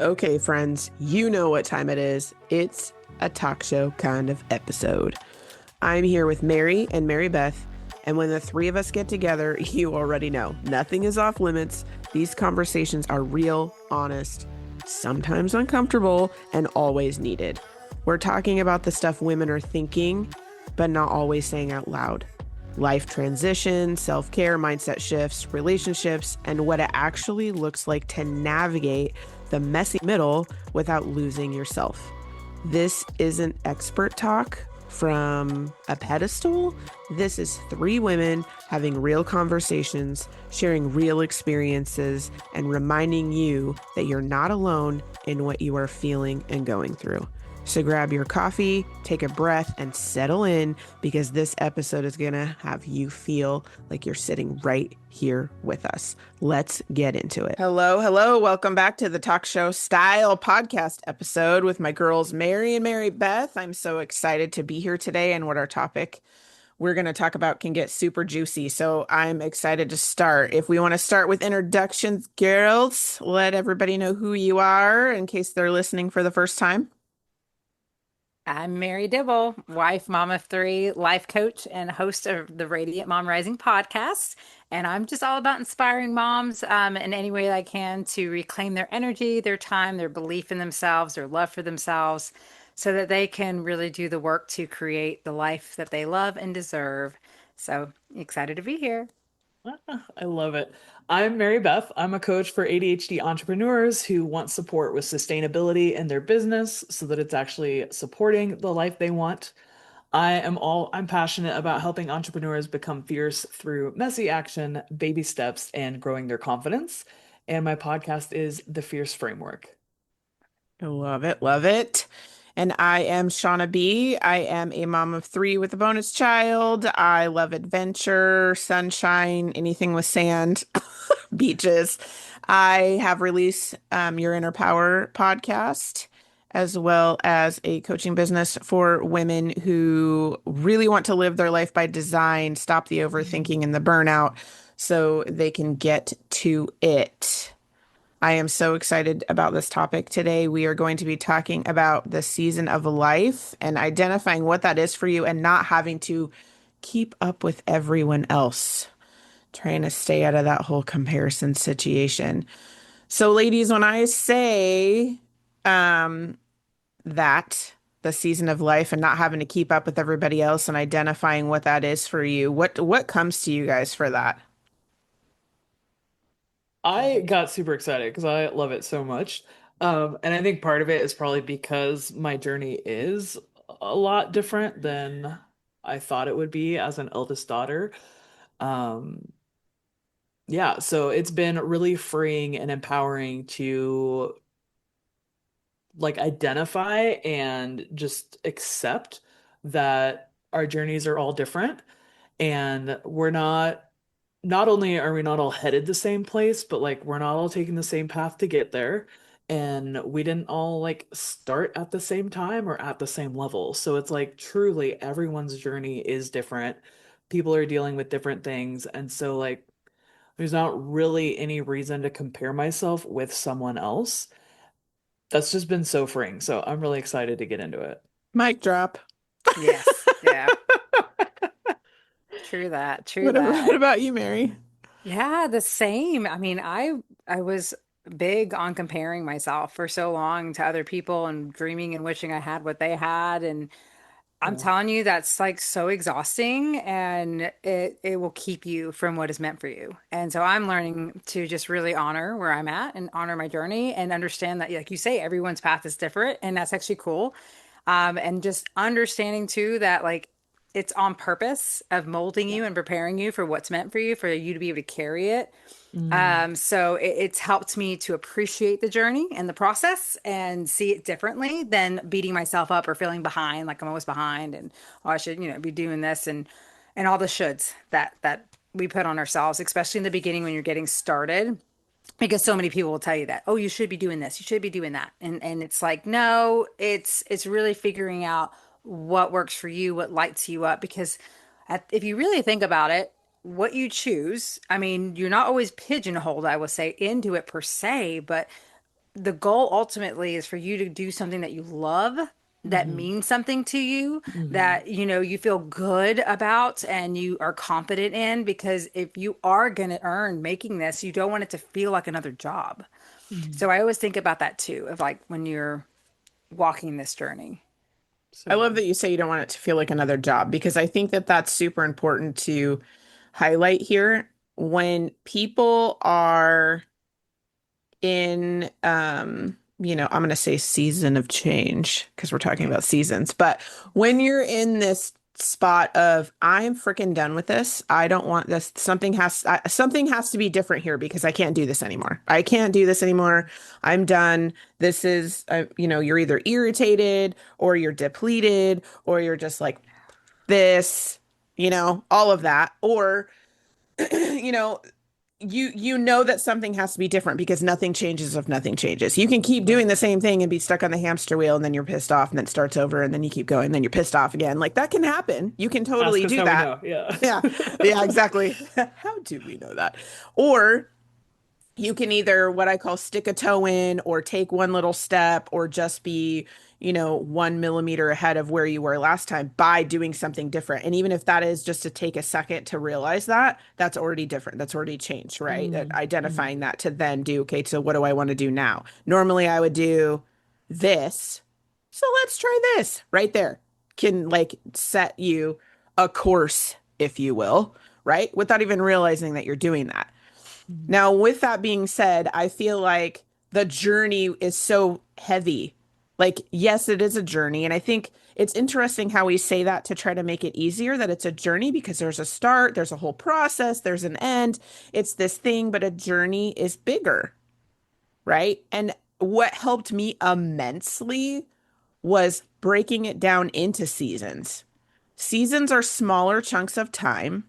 Okay, friends, you know what time it is. It's a talk show kind of episode. I'm here with Mary and Mary Beth, and when the three of us get together, you already know nothing is off limits. These conversations are real, honest, sometimes uncomfortable, and always needed. We're talking about the stuff women are thinking, but not always saying out loud. Life transition, self care, mindset shifts, relationships, and what it actually looks like to navigate the messy middle without losing yourself. This isn't expert talk from a pedestal. This is three women having real conversations, sharing real experiences, and reminding you that you're not alone in what you are feeling and going through. So grab your coffee, take a breath, and settle in because this episode is going to have you feel like you're sitting right here with us. Let's get into it. Hello, hello. Welcome back to the talk show style podcast episode with my girls, Mary and Mary Beth. I'm so excited to be here today and what our topic we're going to talk about can get super juicy. So I'm excited to start. If we want to start with introductions, girls, let everybody know who you are in case they're listening for the first time. I'm Mary Dibble, wife, mom of three, life coach, and host of the Radiant Mom Rising podcast. And I'm just all about inspiring moms in any way I can to reclaim their energy, their time, their belief in themselves, their love for themselves, so that they can really do the work to create the life that they love and deserve. So excited to be here. I love it. I'm Mary Beth. I'm a coach for ADHD entrepreneurs who want support with sustainability in their business so that it's actually supporting the life they want. I'm passionate about helping entrepreneurs become fierce through messy action, baby steps, and growing their confidence. And my podcast is The Fierce Framework. I love it. Love it. And I am Shauna B. I am a mom of three with a bonus child. I love adventure, sunshine, anything with sand, beaches. I have released Your Inner Power podcast, as well as a coaching business for women who really want to live their life by design, stop the overthinking and the burnout so they can get to it. I am so excited about this topic today. We are going to be talking about the season of life and identifying what that is for you and not having to keep up with everyone else, trying to stay out of that whole comparison situation. So, ladies, when I say um, that the season of life and not having to keep up with everybody else and identifying what that is for you, what comes to you guys for that? I got super excited because I love it so much. And I think part of it is probably because my journey is a lot different than I thought it would be as an eldest daughter. Um, yeah, so it's been really freeing and empowering to like identify and just accept that our journeys are all different and not only are we not all headed the same place, but like we're not all taking the same path to get there. And we didn't all like start at the same time or at the same level. So it's like truly everyone's journey is different. People are dealing with different things. And so like there's not really any reason to compare myself with someone else. That's just been so freeing. So I'm really excited to get into it. Mic drop. Yes. Yeah. True that. True What that. about you, Mary? Yeah, the same. I mean, I was big on comparing myself for so long to other people and dreaming and wishing I had what they had. And I'm Yeah. telling you, that's like so exhausting and it will keep you from what is meant for you. And so I'm learning to just really honor where I'm at and honor my journey and understand that, like you say, everyone's path is different, and that's actually cool. And just understanding too that like it's on purpose of molding Yeah. you and preparing you for what's meant for you to be able to carry it. Mm, So it's helped me to appreciate the journey and the process and see it differently than beating myself up or feeling behind, like I'm always behind and oh, I should, be doing this and all the shoulds that we put on ourselves, especially in the beginning when you're getting started. Because so many people will tell you that, oh, you should be doing this, you should be doing that. And it's like, no, it's really figuring out what works for you, what lights you up. Because if you really think about it, what you choose. I mean, you're not always pigeonholed, I will say, into it per se, but the goal ultimately is for you to do something that you love, that Hmm. means something to you, Hmm. that you feel good about and you are confident in. Because if you are going to earn making this, you don't want it to feel like another job. Hmm. So I always think about that too, of like when you're walking this journey. I love So, that you say you don't want it to feel like another job because I think that that's super important to highlight here. When people are in I'm going to say season of change because we're talking about seasons, but when you're in this spot of I'm freaking done with this, I don't want this, something has to be different here because I can't do this anymore. I can't do this anymore. I'm done. This is you're either irritated or you're depleted or you're just like this, all of that, or you know you know that something has to be different because nothing changes if nothing changes. You can keep doing right. the same thing and be stuck on the hamster wheel and then you're pissed off and then it starts over and then you keep going and then you're pissed off again. Like that can happen. You can Ask totally us do how we that. know. Yeah. Yeah. Yeah, exactly. How do we know that? Or you can either what I call stick a toe in or take one little step or just be, 1 millimeter ahead of where you were last time by doing something different. And even if that is just to take a second to realize that, that's already different. That's already changed, right? That Hmm. Hmm. identifying that to then do, okay, so what do I want to do now? Normally I would do this. So let's try this right there. Can like set you a course, if you will, right? Without even realizing that you're doing that. Hmm. Now, with that being said, I feel like the journey is so heavy. Like, yes, it is a journey. And I think it's interesting how we say that to try to make it easier that it's a journey because there's a start, there's a whole process, there's an end. It's this thing, but a journey is bigger, right? And what helped me immensely was breaking it down into seasons. Seasons are smaller chunks of time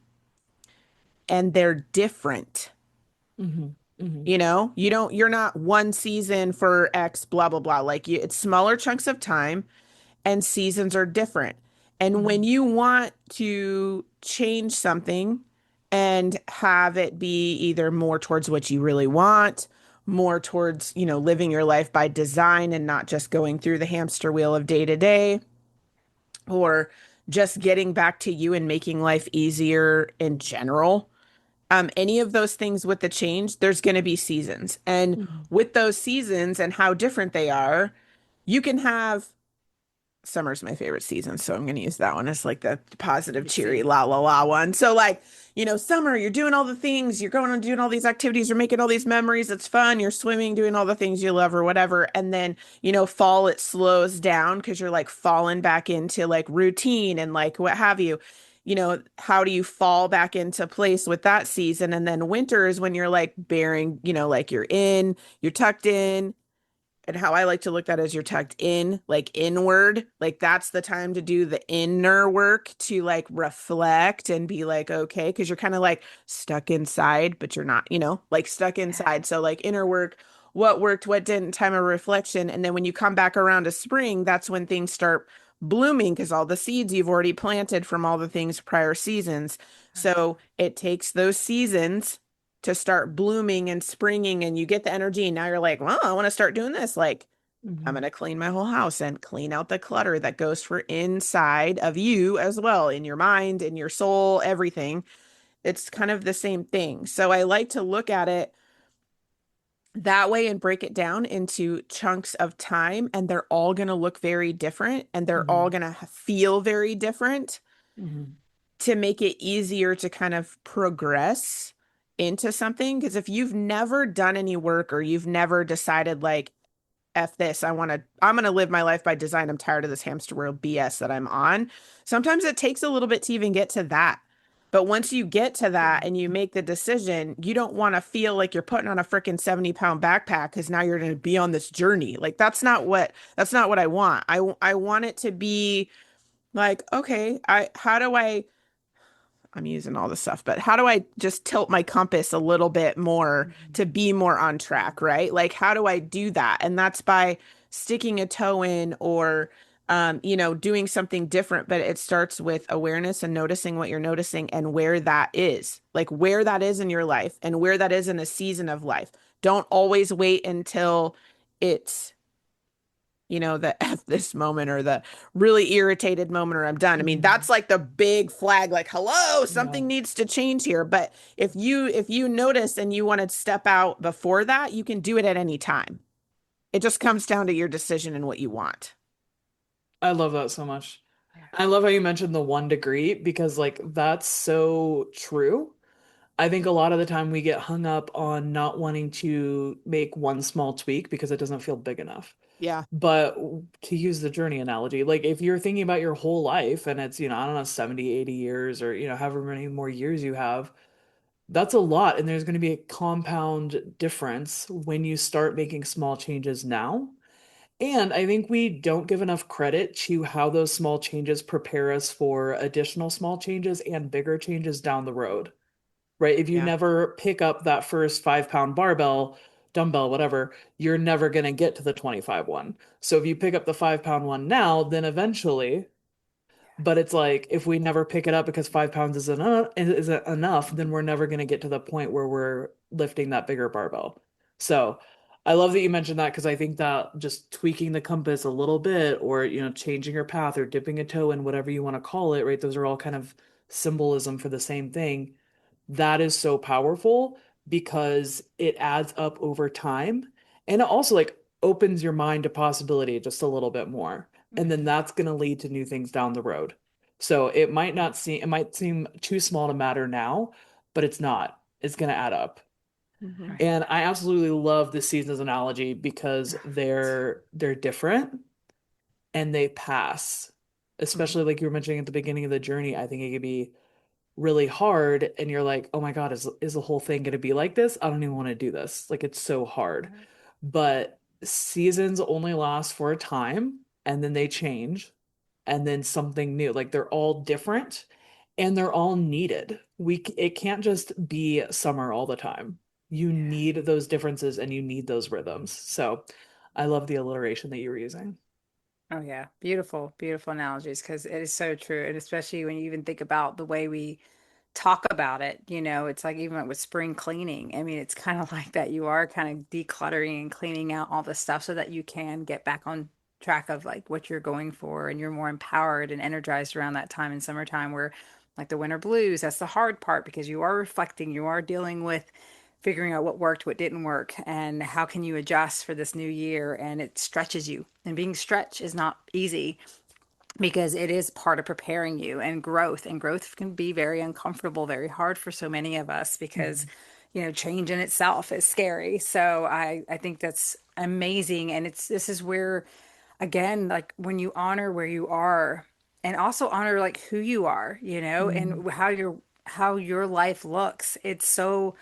and they're different. Hmm. Hmm. You're not one season for X, blah, blah, blah. Like it's smaller chunks of time and seasons are different. And when Hmm. you want to change something and have it be either more towards what you really want, more towards, living your life by design and not just going through the hamster wheel of day to day, or just getting back to you and making life easier in general, any of those things with the change, there's going to be seasons. And Hmm. with those seasons and how different they are, you can have summer's my favorite season. So I'm going to use that one as like the positive, I cheery, see. la, la, la one. So, like, summer, you're doing all the things, you're going and doing all these activities, you're making all these memories. It's fun. You're swimming, doing all the things you love or whatever. And then, fall, it slows down because you're like falling back into like routine and like what have you. How do you fall back into place with that season? And then winter is when you're like bearing, like you're tucked in, and how I like to look at it is you're tucked in, like inward. Like that's the time to do the inner work to like reflect and be like, okay, because you're kind of like stuck inside, but you're not, like stuck Yeah. inside. So like inner work, what worked, what didn't, time of reflection. And then when you come back around to spring, that's when things start blooming because all the seeds you've already planted from all the things prior seasons. So it takes those seasons to start blooming and springing and you get the energy and now you're like, well, I want to start doing this. Like I'm Hmm. going to clean my whole house and clean out the clutter that goes for inside of you as well, in your mind, in your soul, everything. It's kind of the same thing. So I like to look at it that way and break it down into chunks of time, and they're all going to look very different and they're all Hmm. going to feel very different Hmm. to make it easier to kind of progress into something. Because if you've never done any work or you've never decided like, F this, I'm going to live my life by design. I'm tired of this hamster wheel BS that I'm on. Sometimes it takes a little bit to even get to that. But once you get to that and you make the decision, you don't want to feel like you're putting on a freaking 70-pound backpack because now you're going to be on this journey. Like that's not what I want. I want it to be like, okay, I'm using all the stuff, but how do I just tilt my compass a little bit more to be more on track, right? Like, how do I do that? And that's by sticking a toe in or, doing something different. But it starts with awareness and noticing what you're noticing and where that is. like where that is in your life and where that is in a season of life. Don't always wait until it's, the F this moment or the really irritated moment or I'm done. I mean, Mhm. that's like the big flag, like, hello, Yeah. something needs to change here. But if you notice and you want to step out before that, you can do it at any time. It just comes down to your decision and what you want. I love that so much. Yeah. I love how you mentioned the 1 degree because like that's so true. I think a lot of the time we get hung up on not wanting to make one small tweak because it doesn't feel big enough. Yeah. But to use the journey analogy, like if you're thinking about your whole life and it's, I don't know, 70, 80 years or, however many more years you have, that's a lot. And there's going to be a compound difference when you start making small changes now. And I think we don't give enough credit to how those small changes prepare us for additional small changes and bigger changes down the road, right? If you Yeah. never pick up that first 5 pound barbell, dumbbell, whatever, you're never going to get to the 25 one. So if you pick up the 5 pound one now, then eventually, but it's like if we never pick it up because 5 pounds isn't enough, then we're never going to get to the point where we're lifting that bigger barbell. So I love that you mentioned that because I think that just tweaking the compass a little bit or, changing your path or dipping a toe in whatever you want to call it, right? Those are all kind of symbolism for the same thing. That is so powerful because it adds up over time. And it also like opens your mind to possibility just a little bit more. And then Mhm. that's going to lead to new things down the road. So it might seem too small to matter now, but it's not. It's going to add up. Hmm. Right. And I absolutely love this season's analogy because they're different and they pass. Hmm. Especially like you were mentioning at the beginning of the journey, I think it could be really hard and you're like, "Oh my God, is the whole thing going to be like this? I don't even want to do this." Like it's so hard. Right. But seasons only last for a time and then they change and then something new. Like they're all different and they're all needed. It can't just be summer all the time. You Yeah. need those differences and you need those rhythms. So I love the alliteration that you were using. Oh yeah, beautiful, beautiful analogies because it is so true, and especially when you even think about the way we talk about it, it's like even with spring cleaning. I mean, it's kind of like that. You are kind of decluttering and cleaning out all the stuff so that you can get back on track of like what you're going for, and you're more empowered and energized around that time in summertime where like the winter blues, that's the hard part because you are reflecting, you are dealing with figuring out what worked, what didn't work, and how can you adjust for this new year. And it stretches you. And being stretched is not easy because it is part of preparing you and growth can be very uncomfortable, very hard for so many of us because Mhm. change in itself is scary. So I think that's amazing. And this is where again, like when you honor where you are and also honor like who you are, Mhm. and how your life looks, it's so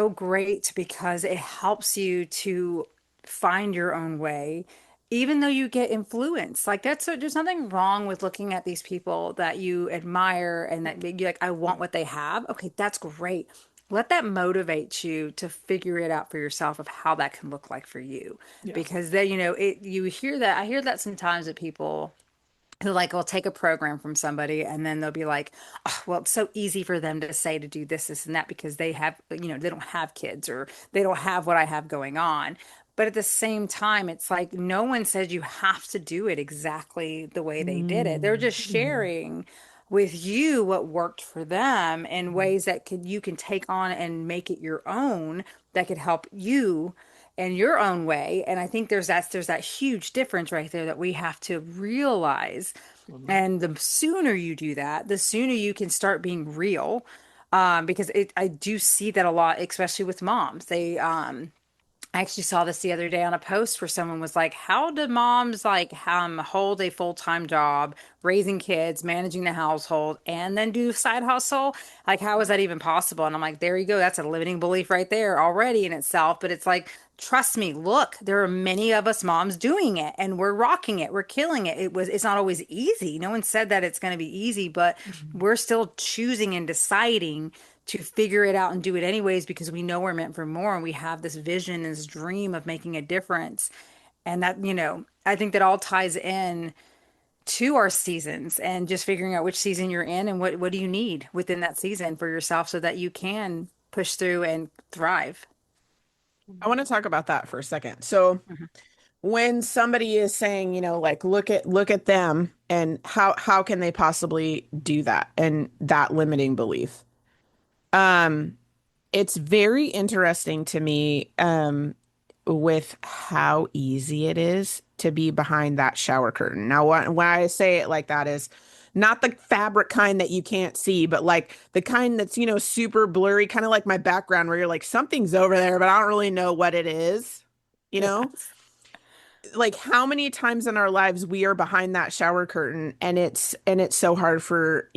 great because it helps you to find your own way, even though you get influence. Like there's nothing wrong with looking at these people that you admire and that you like, I want what they have. Okay, that's great. Let that motivate you to figure it out for yourself of how that can look like for you. Yeah. Because then, you hear that. I hear that sometimes that people who like will take a program from somebody and then they'll be like, oh, well, it's so easy for them to say to do this and that because they don't have kids or they don't have what I have going on. But at the same time, it's like no one said you have to do it exactly the way they did it. They're Mm. just Mhm. sharing with you what worked for them in Mhm. ways that you can take on and make it your own that could help you in your own way. And I think there's that huge difference right there that we have to realize. Love that. And the sooner you do that, the sooner you can start being real. Because I do see that a lot, especially with moms. I actually saw this the other day on a post where someone was like, "How do moms like hold a full-time job, raising kids, managing the household, and then do side hustle? Like, how is that even possible?" And I'm like, "There you go. That's a limiting belief right there already in itself." But it's like, trust me, look, there are many of us moms doing it, and we're rocking it, we're killing it. It's not always easy. No one said that it's going to be easy, but Mhm. we're still choosing and deciding to figure it out and do it anyways because we know we're meant for more and we have this vision and this dream of making a difference. And that, I think that all ties in to our seasons and just figuring out which season you're in and what do you need within that season for yourself so that you can push through and thrive. I want to talk about that for a second. So Mhm. when somebody is saying, like look at them and how can they possibly do that and that limiting belief. Um it's very interesting to me with how easy it is to be behind that shower curtain. Now, when I say it like that is not the fabric kind that you can't see, but like the kind that's, super blurry, kind of like my background where you're like, something's over there, but I don't really know what it is. You know, Yes. like how many times in our lives we are behind that shower curtain and it's so hard for,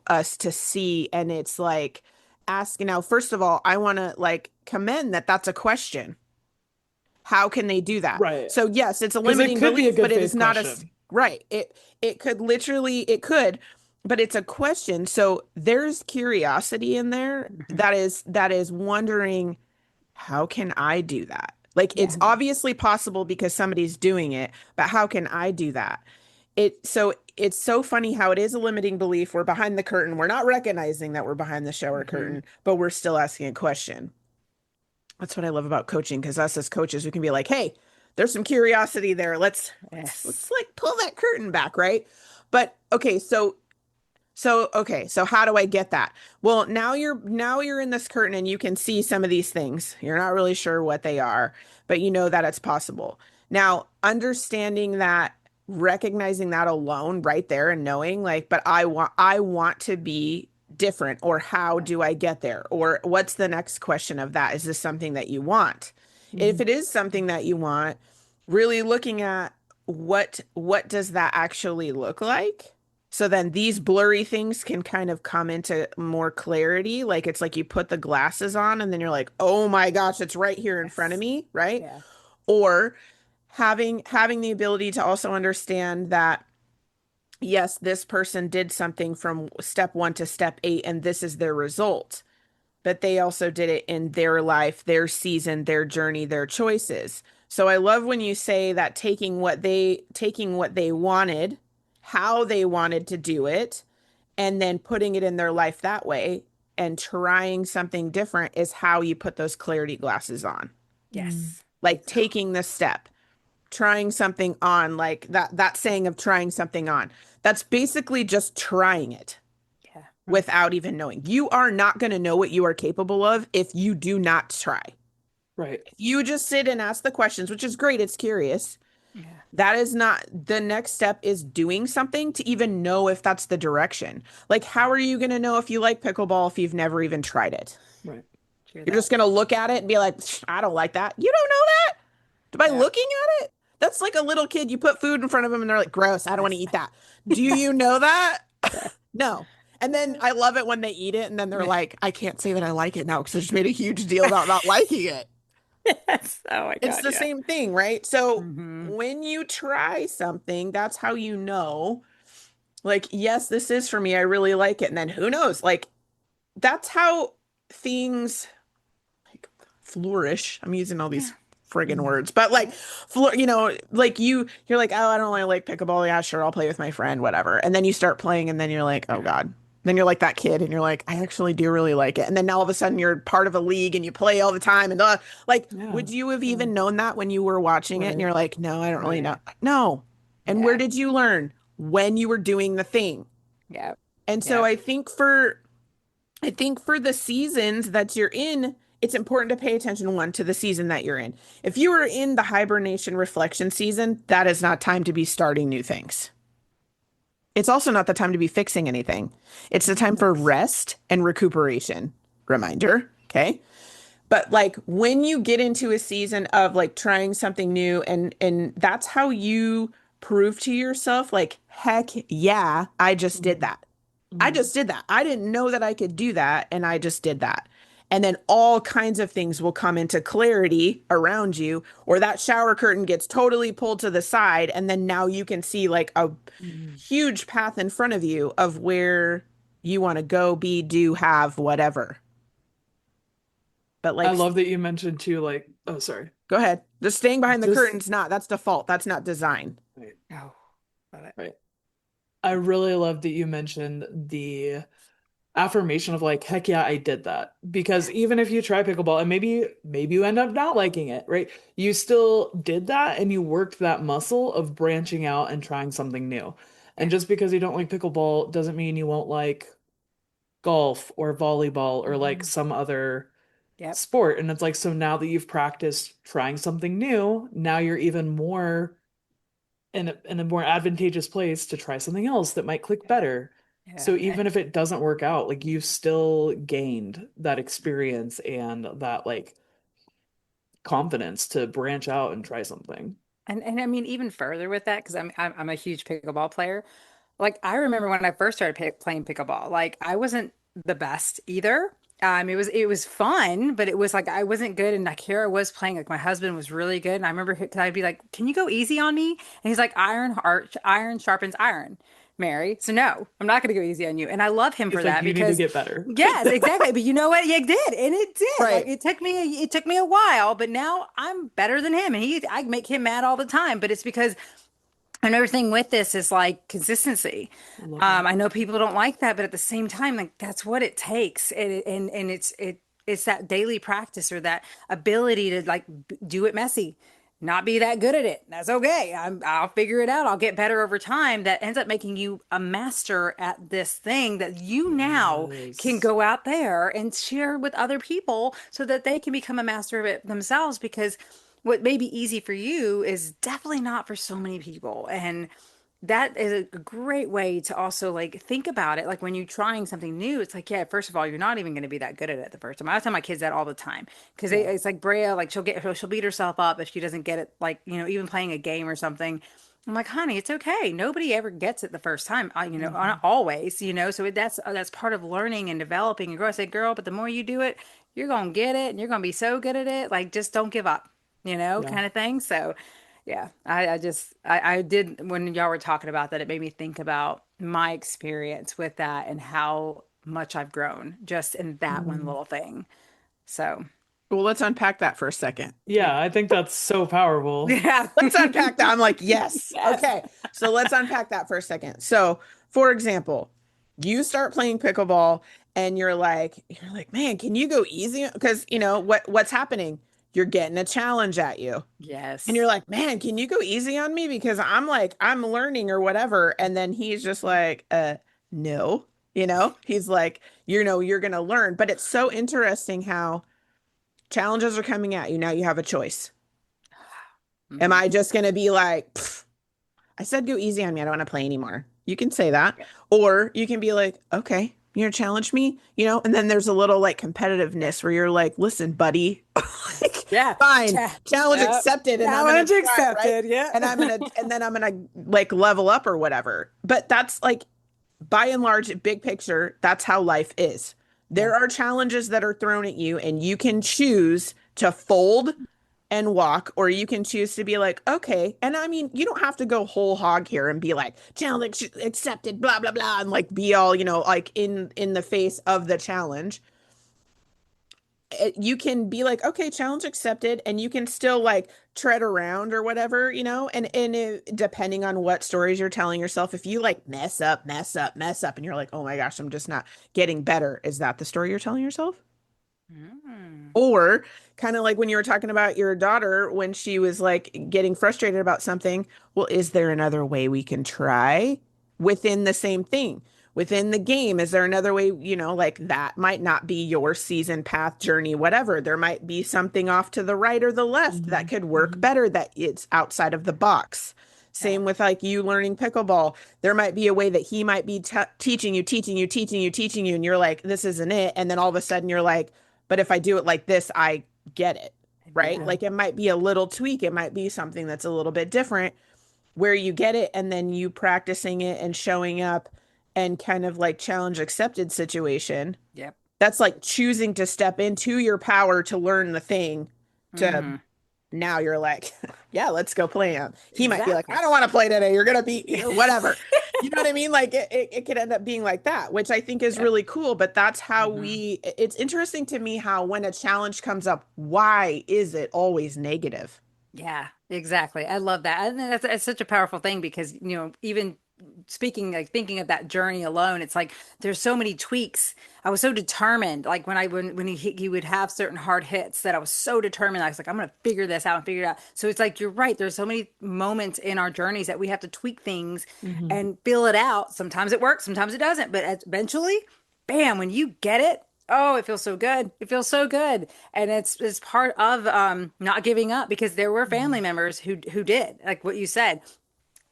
us to see. And it's like asking now, first of all, I want to like commend that that's a question. How can they do that? Right. So yes, it's a Because it limiting could be a belief, but good it is faith not question. right. It could literally it could, but it's a question. So there's curiosity in there Mhm. that is wondering, how can I do that? Like Yeah. it's obviously possible because somebody's doing it, but how can I do that? It's so funny how it is a limiting belief. We're behind the curtain. We're not recognizing that we're behind the shower Hmm. curtain, but we're still asking a question. That's what I love about coaching because us as coaches, we can be like, hey, there's some curiosity there. Let's Yes. like pull that curtain back, right? But okay, so how do I get that? Well, now you're in this curtain and you can see some of these things. You're not really sure what they are, but you know that it's possible. Now, understanding that, recognizing that alone right there and knowing like, but I want to be different, or how do I get there? Or what's the next question of that? Is this something that you want? If Mhm. it is something that you want, really looking at what does that actually look like? So then these blurry things can kind of come into more clarity. Like it's like you put the glasses on and then you're like, "Oh my gosh, it's right here in front of Yes. me," right? Yeah. Or having the ability to also understand that yes, this person did something from step 1 to step 8 and this is their result, but they also did it in their life, their season, their journey, their choices. So I love when you say that taking what they wanted, how they wanted to do it, and then putting it in their life that way and trying something different is how you put those clarity glasses on. Mm. Yes. Like Exactly. taking the step, trying something on, like that saying of trying something on. That's basically just trying it Yeah. without even knowing. You are not going to know what you are capable of if you do not try. Right. If you just sit and ask the questions, which is great, it's curious. Yeah. That is not the next step, is doing something to even know if that's the direction. Like, how are you going to know if you like pickleball if you've never even tried it? Right. True You're that. just going to look at it and be like, I don't like that. You don't know that by Yeah. looking at it. That's like a little kid. You put food in front of them and they're like, gross, I don't want to Yes. eat that. Do you know that? Yeah. No. And then I love it when they eat it and then they're Yeah. like, I can't say that I like it now because I just made a huge deal about not liking it. Yes. Oh my It's God. the Yeah. same thing, right? So Hmm. when you try something, that's how you know, like, yes, this is for me. I really like it. And then who knows? Like, that's how things like flourish. I'm using all these Yeah. friggin' Mm. words, but like, Yeah. like you're like, oh, I don't really like pickleball. Yeah, sure, I'll play with my friend, whatever. And then you start playing, and then you're like, oh God. Then you're like that kid, and you're like, I actually do really like it. And then all of a sudden, you're part of a league, and you play all the time. And like, Yeah. would you have Yeah. even known that when you were watching it? And Right. you're like, no, I don't really Right. know. No. And where Yeah. did you learn? When you were doing the thing. Yeah. And so Yeah. I think for the seasons that you're in, it's important to pay attention, one, to the season that you're in. If you are in the hibernation reflection season, that is not time to be starting new things. It's also not the time to be fixing anything. It's the time for Yes. rest and recuperation. Reminder, okay? But like when you get into a season of like trying something new, and that's how you prove to yourself like, heck yeah, I just did Mm. that. I Mm. just did that. I didn't know that I could do that, and I just did that. And then all kinds of things will come into clarity around you, or that shower curtain gets totally pulled to the side, and then now you can see like a Mm. huge path in front of you of where you want to go, be, do, have, whatever. But I like, love that you mentioned too, like, oh, sorry. go ahead. Just staying behind the Just curtain's not, that's default. That's not design. right. Oh, love it. Right. I really love that you mentioned the affirmation of like, heck yeah, I did that. Because even if you try pickleball and maybe you end up not liking it, right? You still did that and you worked that muscle of branching out and trying something new. Yeah. And just because you don't like pickleball doesn't mean you won't like golf or volleyball or like Mhm. some other Yep. sport. And it's like, so now that you've practiced trying something new, now you're even more in a more advantageous place to try something else that might click better. Yeah. So even if it doesn't work out, like you've still gained that experience and that like confidence to branch out and try something. And I mean, even further with that, because I'm a huge pickleball player. Like I remember when I first started playing pickleball, like I wasn't the best either. It was fun, but it was like I wasn't good. And like here I was playing, like my husband was really good, and I remember I'd be like, "Can you go easy on me?" And he's like, iron sharpens iron, Mary. So no, I'm not going to go easy on you. And I love him for It's like that you need to because get better. yes, exactly. But you know what? Yeah, it did, and it did. Like Right. it took me a while, but now I'm better than him, and I make him mad all the time. But it's because another thing with this is like consistency. I love that. I know people don't like that, but at the same time, like that's what it takes, and it's that daily practice or that ability to like do it messy, not be that good at it. That's okay. I'll figure it out. I'll get better over time. That ends up making you a master at this thing that you now can Yes. go out there and share with other people so that they can become a master of it themselves because what may be easy for you is definitely not for so many people. And that is a great way to also like think about it. Like when you're trying something new, it's like, yeah, first of all, you're not even going to be that good at it the first time. I tell my kids that all the time because Yeah. it's like Brea, like she'll beat herself up if she doesn't get it. Like, even playing a game or something. I'm like, honey, it's okay. Nobody ever gets it the first time. Not Hmm. always. So that's part of learning and developing and growing. I say, girl, but the more you do it, you're gonna get it, and you're gonna be so good at it. Like, just don't give up. Yeah. Kind of thing. So, yeah, I did when y'all were talking about that, it made me think about my experience with that and how much I've grown just in that one Mhm. little thing. So, Well, let's unpack that for a second. Yeah, I think that's so powerful. yeah. Let's unpack that. I'm like, yes. Yes. Okay. So let's unpack that for a second. So, for example, you start playing pickleball and you're like, man, can you go easy? Because what's happening? You're getting a challenge at you. And you're Yes. like, man, can you go easy on me? Because I'm learning or whatever. And then he's just like, no, he's like, you're gonna learn. But it's so interesting how challenges are coming at you. Now you have a choice. Am Mhm. I just gonna be like, "Pff, I said go easy on me. I don't want to play anymore. You can say that. Yeah. Or you can be like, okay, you're gonna challenge me, and then there's a little like competitiveness where you're like, listen, buddy, like, Yeah. fine, Cha- challenge accepted, and I'm gonna Challenge try, right? accepted. Yeah. And then I'm gonna like level up or whatever. But that's like by and large, big picture, that's how life is. Yeah. There are challenges that are thrown at you, and you can choose to fold and walk, or you can choose to be like, okay. And I mean, you don't have to go whole hog here and be like, challenge accepted, blah, blah, blah, and like be all, like in the face of the challenge. You can be like, okay, challenge accepted, and you can still like tread around or whatever, depending on what stories you're telling yourself. If you like mess up, mess up, mess up, and you're like, oh my gosh, I'm just not getting better, is that the story you're telling yourself? Mm. Or kind of like when you were talking about your daughter when she was like getting frustrated about something. Well, is there another way we can try within the same thing? Within the game, is there another way, like that might not be your season path journey, whatever. There might be something off to the right or the left that Hmm. could work Hmm. better, that it's outside of the box. Yeah. Same with like you learning pickleball. There might be a way that he might be teaching you, teaching you, teaching you, teaching you, and you're like, this isn't it. And then all of a sudden you're like, but if I do it like this, I get it, right? Yeah. Yeah. Like it might be a little tweak. It might be something that's a little bit different where you get it and then you practicing it and showing up and kind of like challenge accepted situation. Yep. That's like choosing to step into your power to learn the thing to Hmm. now you're like, yeah, let's go play him. He might be like, I Exactly. don't want to play today. You're gonna beat me or whatever. You know what I mean? Like it could end up being like that, which I think is Yep. really cool. But that's how Hmm. it's interesting to me how when a challenge comes up, why is it always negative? Yeah, exactly. I love that. I think that's such a powerful thing because, even speaking, like thinking of that journey alone, it's like there's so many tweaks. I was so determined. Like when he would have certain hard hits that I was so determined. I was like, I'm gonna figure this out and figure it out. So it's like you're right. There's so many moments in our journeys that we have to tweak things Hmm. and feel it out. Sometimes it works, sometimes it doesn't. But eventually, bam, when you get it, oh, it feels so good. It feels so good. And it's part of not giving up because there were family members who did, like what you said.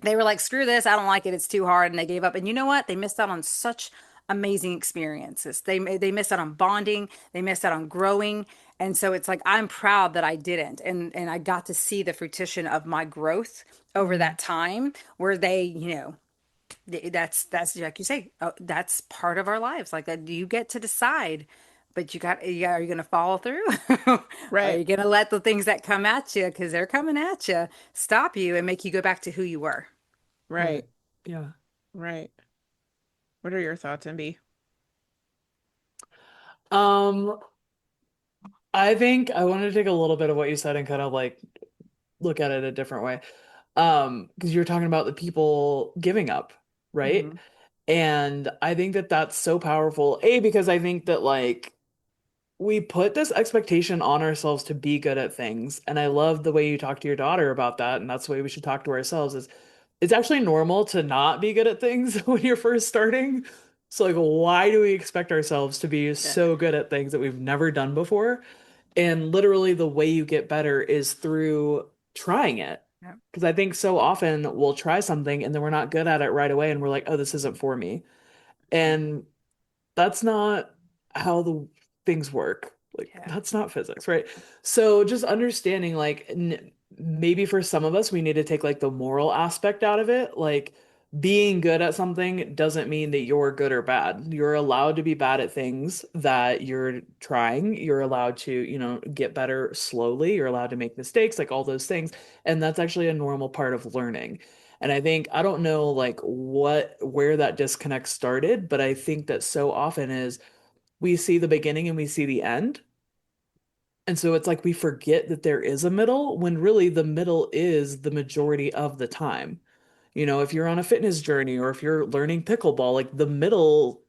They were like, screw this, I don't like it, it's too hard, and they gave up. And you know what? They missed out on such amazing experiences. They missed out on bonding, they missed out on growing. And so it's like I'm proud that I didn't. And I got to see the fruition of my growth over Hmm. that time where they, that's like you say, that's part of our lives. Like that you get to decide, but are you going to follow through? Are Right. you going to let the things that come at you, because they're coming at you, stop you and make you go back to who you were? Right. Right. Yeah. Right. What are your thoughts, MB? Um, I think I want to take a little bit of what you said and kind of like look at it a different way. Because you're talking about the people giving up, right? Hmm. And I think that that's so powerful. A, because I think that like we put this expectation on ourselves to be good at things. And I love the way you talk to your daughter about that. And that's the way we should talk to ourselves is it's actually normal to not be good at things when you're first starting. So like why do we expect ourselves to be Yeah. so good at things that we've never done before? And literally the way you get better is through trying it. Yeah. Because I think so often we'll try something and then we're not good at it right away and we're like, oh, this isn't for me. And that's not how the things work. Like Yeah. that's not physics, right? So just understanding like maybe for some of us we need to take like the moral aspect out of it. Like being good at something doesn't mean that you're good or bad. You're allowed to be bad at things that you're trying. You're allowed to, get better slowly. You're allowed to make mistakes, like all those things. And that's actually a normal part of learning. And I think I don't know like where that disconnect started, but I think that so often is we see the beginning and we see the end. And so it's like we forget that there is a middle when really the middle is the majority of the time. If you're on a fitness journey or if you're learning pickleball, like the middle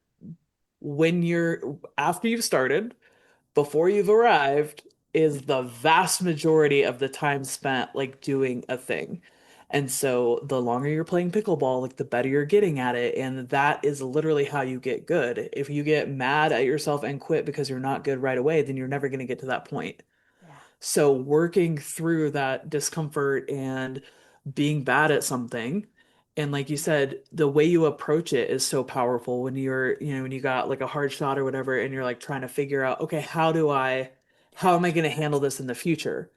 when you're after you've started before you've arrived is the vast majority of the time spent like doing a thing. And so the longer you're playing pickleball, like the better you're getting at it. And that is literally how you get good. If you get mad at yourself and quit because you're not good right away, then you're never going to get to that point. Yeah. So working through that discomfort and being bad at something, and like you said, the way you approach it is so powerful when when you got like a hard shot or whatever, and you're like trying to figure out, okay, how am I going to handle this in the future?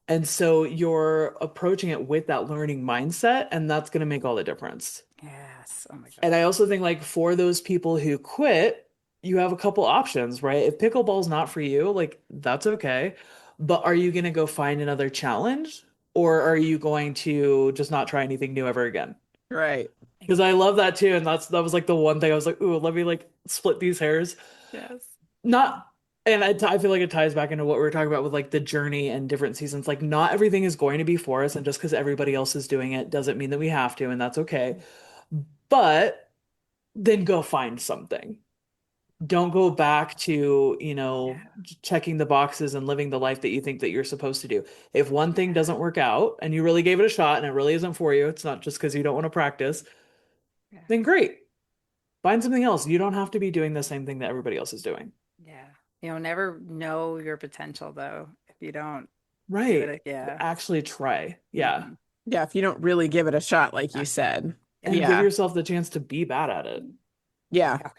And so you're approaching it with that learning mindset, and that's going to make all the difference. Yes. Oh my And gosh. I also think like for those people who quit, you have a couple options, right? If pickleball's not for you, like that's okay. But are you going to go find another challenge or are you going to just not try anything new ever again? Right. Because I love that too. And that was like the one thing I was like, ooh, let me like split these hairs. Yes. Not, and I feel like it ties back into what we were talking about with like the journey and different seasons. Like not everything is going to be for us. And just because everybody else is doing it doesn't mean that we have to. And that's okay. But then go find something. Don't go back to, Yeah. checking the boxes and living the life that you think that you're supposed to do. If one thing doesn't work out and you really gave it a shot and it really isn't for you, it's not just because you don't want to practice, Yeah. then great. Find something else. You don't have to be doing the same thing that everybody else is doing. Yeah. You'll never know your potential though if you don't give it Right. a yeah. Actually try. Yeah. Hmm. Yeah, if you don't really give it a shot, like you said. And Yeah. give Yeah. yourself the chance to be bad at it. Yeah. Yeah.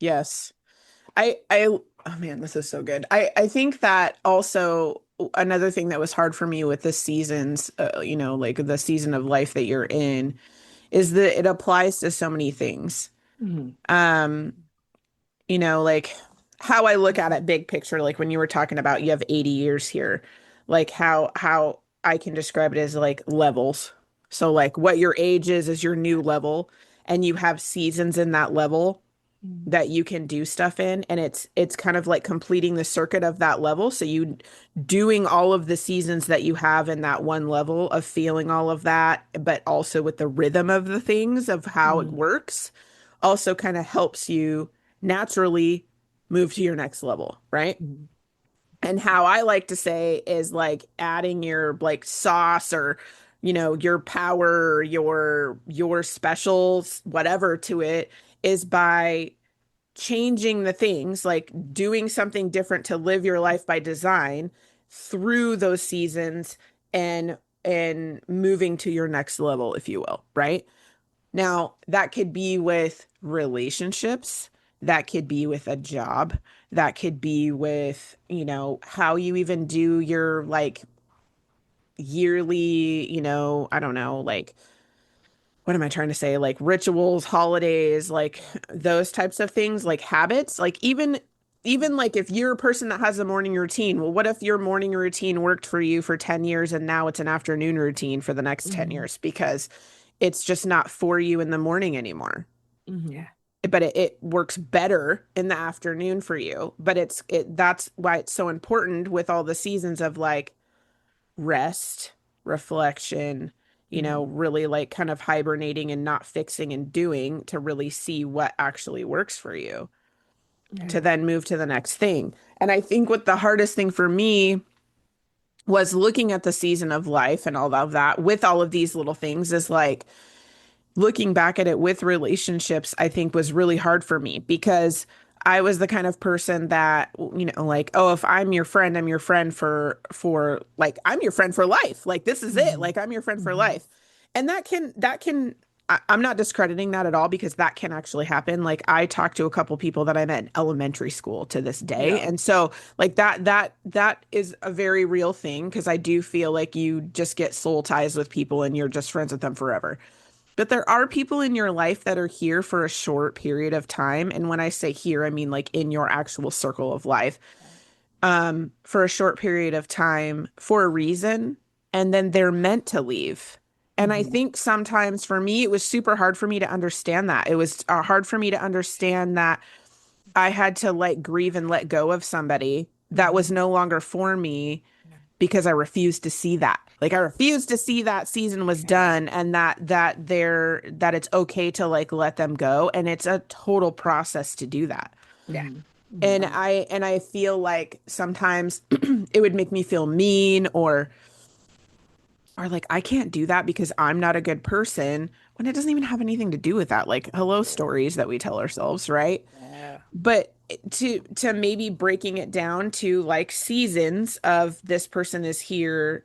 Yes. Oh man, this is so good. I think that also another thing that was hard for me with the seasons, like the season of life that you're in, is that it applies to so many things. Mhm. Um, like how I look at it big picture, like when you were talking about you have 80 years here, like how I can describe it as like levels. So like what your age is your new level, and you have seasons in that level. Mm. that you can do stuff in, and it's kind of like completing the circuit of that level, so you doing all of the seasons that you have in that one level of feeling all of that, but also with the rhythm of the things of how it Mm. works also kind of helps you naturally move to your next level, right? Mm. And how I like to say is like adding your like sauce or your power, your specials, whatever to it is by changing the things, like doing something different to live your life by design through those seasons and moving to your next level, if you will, right? Now, that could be with relationships, that could be with a job, that could be with, how you even do your like yearly, I don't know, like what am I trying to say? Like rituals, holidays, like those types of things, like habits, like even like if you're a person that has a morning routine, well, what if your morning routine worked for you for 10 years and now it's an afternoon routine for the next 10 Mm. years because it's just not for you in the morning anymore. Mm. Yeah. But it works better in the afternoon for you. But that's why it's so important with all the seasons of like rest, reflection, Mm. really like kind of hibernating and not fixing and doing to really see what actually works for you Mm. to then move to the next thing. And I think what the hardest thing for me was looking at the season of life and all of that with all of these little things is like looking back at it with relationships, I think was really hard for me because I was the kind of person that, like, oh, if I'm your friend, I'm your friend for like I'm your friend for life. Like this is it. Mm. Like I'm your friend for Mm. life. And that can I'm not discrediting that at all because that can actually happen. Like I talked to a couple people that I met in elementary school to this day. Yeah. And so like that is a very real thing because I do feel like you just get soul ties with people and you're just friends with them forever. But there are people in your life that are here for a short period of time. And when I say here, I mean like in your actual circle of life, for a short period of time for a reason. And then they're meant to leave. And I Mm. think sometimes for me, it was super hard for me to understand that. It was hard for me to understand that I had to like grieve and let go of somebody that was Mm. no longer for me Yeah. because I refused to see that. Like I refused to see that season was Yeah. done and that it's okay to like let them go and it's a total process to do that. Yeah. Mm. And Mm. I feel like sometimes it would make me feel mean or like I can't do that because I'm not a good person when it doesn't even have anything to do with that. Like hello stories that we tell ourselves, right? Yeah. But to maybe breaking it down to like seasons of this person is here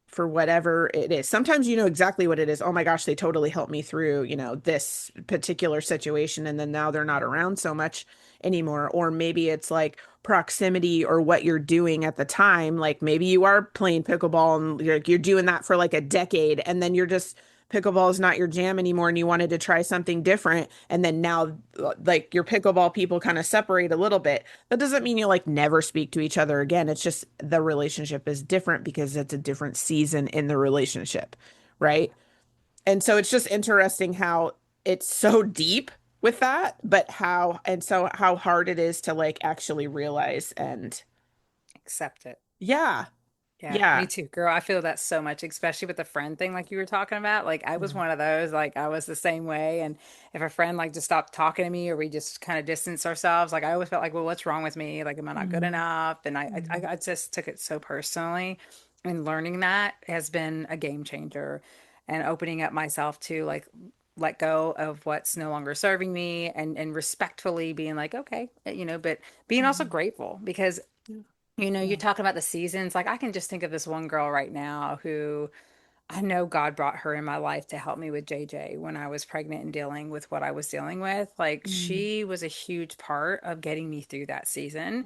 for whatever it is. Sometimes you know exactly what it is. Oh my gosh, they totally helped me through, this particular situation. And then now they're not around so much anymore. Or maybe it's like proximity or what you're doing at the time. Like maybe you are playing pickleball and you're doing that for like a decade and then you're just pickleball is not your jam anymore and you wanted to try something different and then now like your pickleball people kind of separate a little bit. That doesn't mean you like never speak to each other again. It's just the relationship is different because it's a different season in the relationship, right? And so it's just interesting how it's so deep with that, but how hard it is to like actually realize and Accept it. yeah, Yeah, me yeah. too, girl. I feel that so much, especially with the friend thing, like you were talking about. Like, I was Yeah. one of those, like, I was the same way. And if a friend, like, just stopped talking to me or we just kind of distance ourselves, like, I always felt like, well, what's wrong with me? Like, am I not good Mm. enough? And Mm. I just took it so personally. And learning that has been a game changer and opening up myself to, like, let go of what's no longer serving me and respectfully being like, okay, but being also Mm. grateful because Yeah. you're Yeah. talking about the seasons. Like I can just think of this one girl right now who I know God brought her in my life to help me with JJ when I was pregnant and dealing with what I was dealing with. Like Mm. she was a huge part of getting me through that season,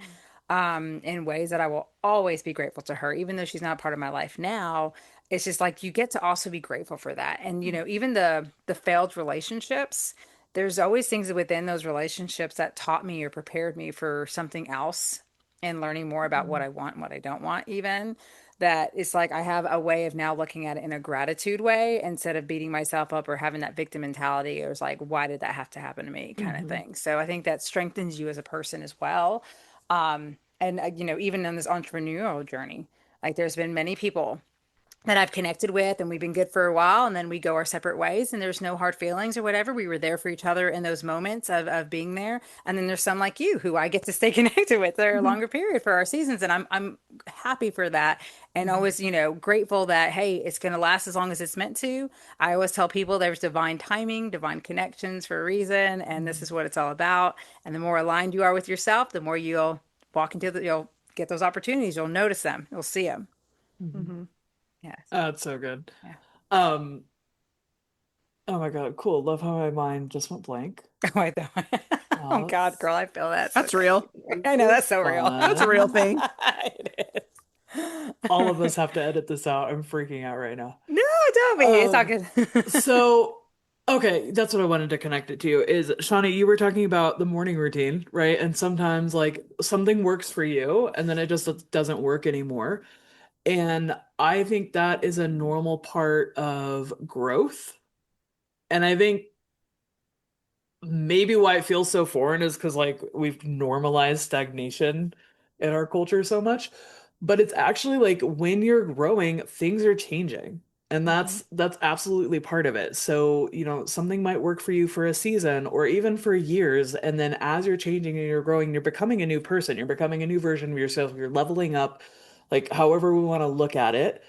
Mm. in ways that I will always be grateful to her, even though she's not part of my life now. It's just like you get to also be grateful for that. And Mm. even the failed relationships, there's always things within those relationships that taught me or prepared me for something else and learning more about what Mm. I want and what I don't want, even that it's like I have a way of now looking at it in a gratitude way instead of beating myself up or having that victim mentality. It was like, why did that have to happen to me kind of Hmm. thing. So I think that strengthens you as a person as well. And you know, even on this entrepreneurial journey, like there's been many people that I've connected with and we've been good for a while and then we go our separate ways and there's no hard feelings or whatever. We were there for each other in those moments of being there. And then there's some like you who I get to stay connected with for a longer period for our seasons. And I'm happy for that and always, you know, grateful that, hey, it's going to last as long as it's meant to. I always tell people there's divine timing, divine connections for a reason. And this is what it's all about. And the more aligned you are with yourself, the more you'll walk into you'll get those opportunities. You'll notice them. You'll see them. Hmm. Hmm. Yes. That's so good. Yeah. Um, oh my God, cool. Love how my mind just went blank. Oh, I don't. Oh God, That's girl, I feel that so That's real. I know super that's so real. That's a real fun. thing. It All of is. us have to edit this out. I'm freaking out right now. No, don't be. It's all Um, good. so okay, that's what I wanted to connect it to is Shawnee, you were talking about the morning routine, right? And sometimes like something works for you and then it just doesn't work anymore. And I think that is a normal part of growth. And I think maybe why it feels so foreign is because like we've normalized stagnation in our culture so much. But it's actually like when you're growing, things are changing. And Mhm. that's absolutely part of it. So, you know, something might work for you for a season or even for years. And then as you're changing and you're growing, you're becoming a new person. You're becoming a new version of yourself. You're leveling up, like however we want to look at it,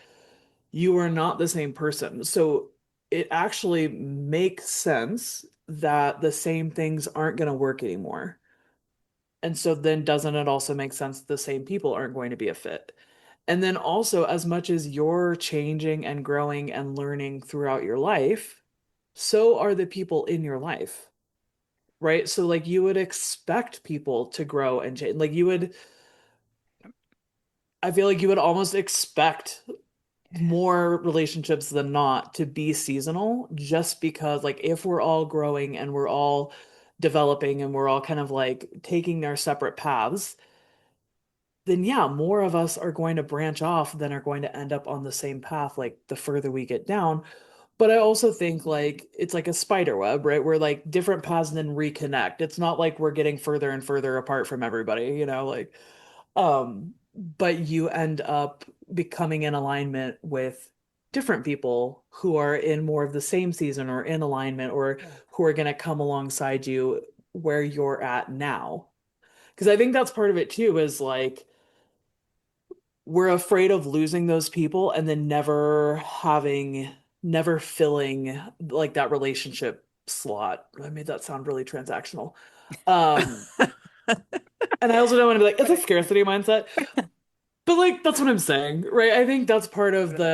you are not the same person. So it actually makes sense that the same things aren't going to work anymore. And so then doesn't it also make sense the same people aren't going to be a fit? And then also, as much as you're changing and growing and learning throughout your life, so are the people in your life, right? So, like, you would expect people to grow and change. Like, I feel like you would almost expect more relationships than not to be seasonal just because like if we're all growing and we're all developing and we're all kind of like taking their separate paths, then yeah, more of us are going to branch off than are going to end up on the same path like the further we get down. But I also think like it's like a spider web, right? Where like different paths then reconnect. It's not like we're getting further and further apart from everybody, you know, like but you end up becoming in alignment with different people who are in more of the same season or in alignment or Yeah. who are going to come alongside you where you're at now. Because I think that's part of it too, is like we're afraid of losing those people and then never filling like that relationship slot. I made that sound really transactional. Um, and I also don't want to be like, it's a scarcity mindset. But like that's what I'm saying, right? I think that's part of Totally.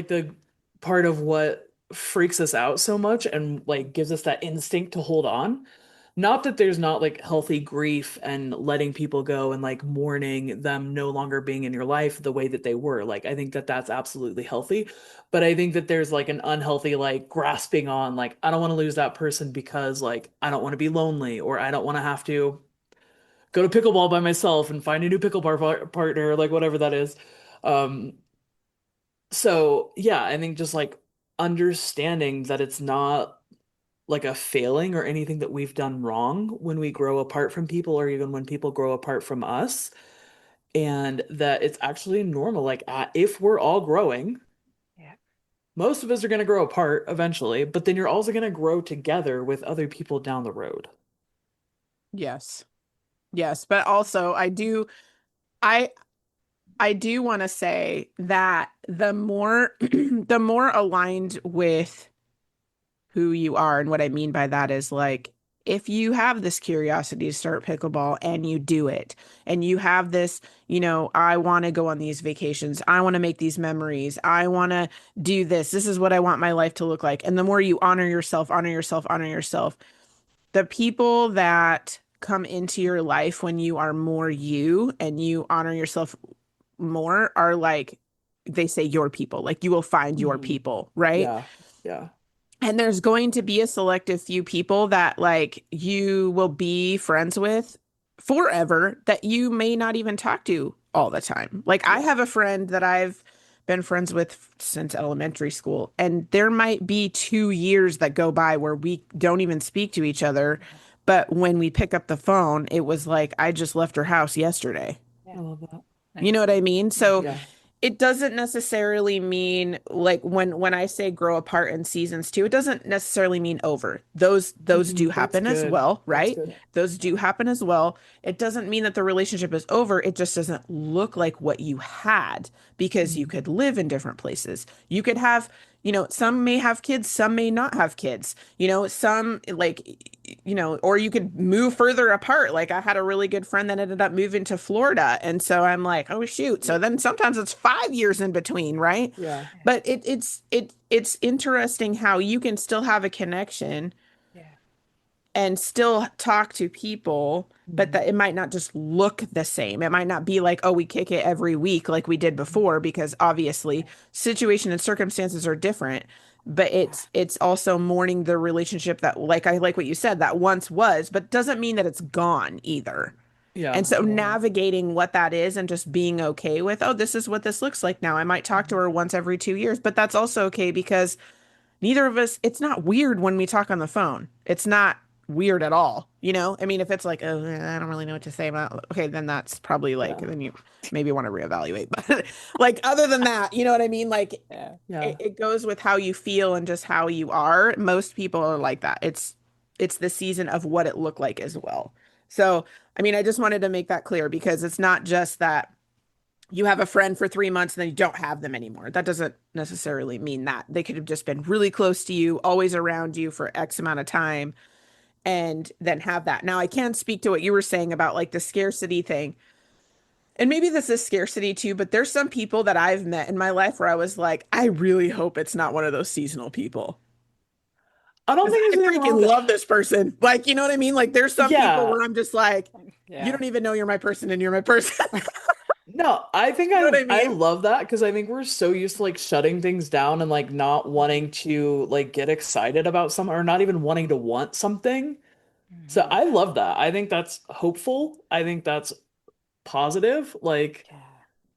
the part of what freaks us out so much and like gives us that instinct to hold on. Not that there's not like healthy grief and letting people go and like mourning them no longer being in your life the way that they were. Like I think that that's absolutely healthy, but I think that there's like an unhealthy like grasping on like I don't want to lose that person because like I don't want to be lonely or I don't want to have to go to pickleball by myself and find a new pickleball partner, like whatever that is. Um, so yeah, I think just like understanding that it's not like a failing or anything that we've done wrong when we grow apart from people or even when people grow apart from us, and that it's actually normal. Like if we're all growing, Yeah. most of us are going to grow apart eventually, but then you're also going to grow together with other people down the road. Yes. Yes, but also I I do want to say that the more the more aligned with who you are, and what I mean by that is like if you have this curiosity to start pickleball and you do it and you have this, I want to go on these vacations, I want to make these memories, I want to do this, this is what I want my life to look like. And the more you honor yourself, honor yourself, honor yourself, the people that come into your life when you are more you and you honor yourself more are like they say your people. Like you will find your Hmm. people, right? Yeah, yeah, And there's going to be a selective few people that like you will be friends with forever that you may not even talk to all the time. Like I yeah. have a friend that I've been friends with since elementary school. And there might be 2 years that go by where we don't even speak to each other. But when we pick up the phone, it was like, I just left her house yesterday. I Yeah. love that. You know Nice. what I mean? So Yeah. it doesn't necessarily mean like when I say grow apart in seasons too, it doesn't necessarily mean over. Those do That's happen as good. well, That's right? good. Those do Yeah. happen as well. It doesn't mean that the relationship is over. It just doesn't look like what you had because you Mhm. could live in different places. You could have, some may have kids, some may not have kids. Some like or you could move further apart. Like I had a really good friend that ended up moving to Florida. And so I'm like, oh shoot. So then sometimes it's 5 years in between, right? Yeah. But it's interesting how you can still have a connection Yeah. and still talk to people, but Mhm. that it might not just look the same. It might not be like, oh, we kick it every week like we did before, because obviously Yeah. situation and circumstances are different. But Yeah. it's also mourning the relationship that, like, I like what you said, that once was, but doesn't mean that it's gone either. Yeah, And so I love that. navigating what that is and just being okay with, oh, this is what this looks like now. I might talk to Mhm. her once every 2 years, but that's also okay because neither of us, it's not weird when we talk on the phone. It's not weird at all. I mean, if it's like, oh, I don't really know what to say about, okay, then that's probably like, Yeah. then you maybe want to reevaluate. But like, other than that, you know what I mean? Like, Yeah. Yeah. it goes with how you feel and just how you are. Most people are like that. It's the season of what it looked like as well. So, I mean, I just wanted to make that clear because it's not just that you have a friend for 3 months and then you don't have them anymore. That doesn't necessarily mean that. They could have just been really close to you, always around you for X amount of time, and then have that. Now, I can speak to what you were saying about like the scarcity thing. And maybe this is scarcity too, but there's some people that I've met in my life where I was like, I really hope it's not one of those seasonal people. I don't Because think I there's anything wrong freaking with love that. this person. Like, you know what I mean? Like, there's some people Yeah. where I'm just like, you Yeah. don't even know you're my person and you're my person. No, I think You know what I I mean? love that because I think we're so used to like shutting things down and like not wanting to like get excited about something or not even wanting to want something. So Hmm. I love that. I think that's hopeful. I think that's positive. Like, Yeah.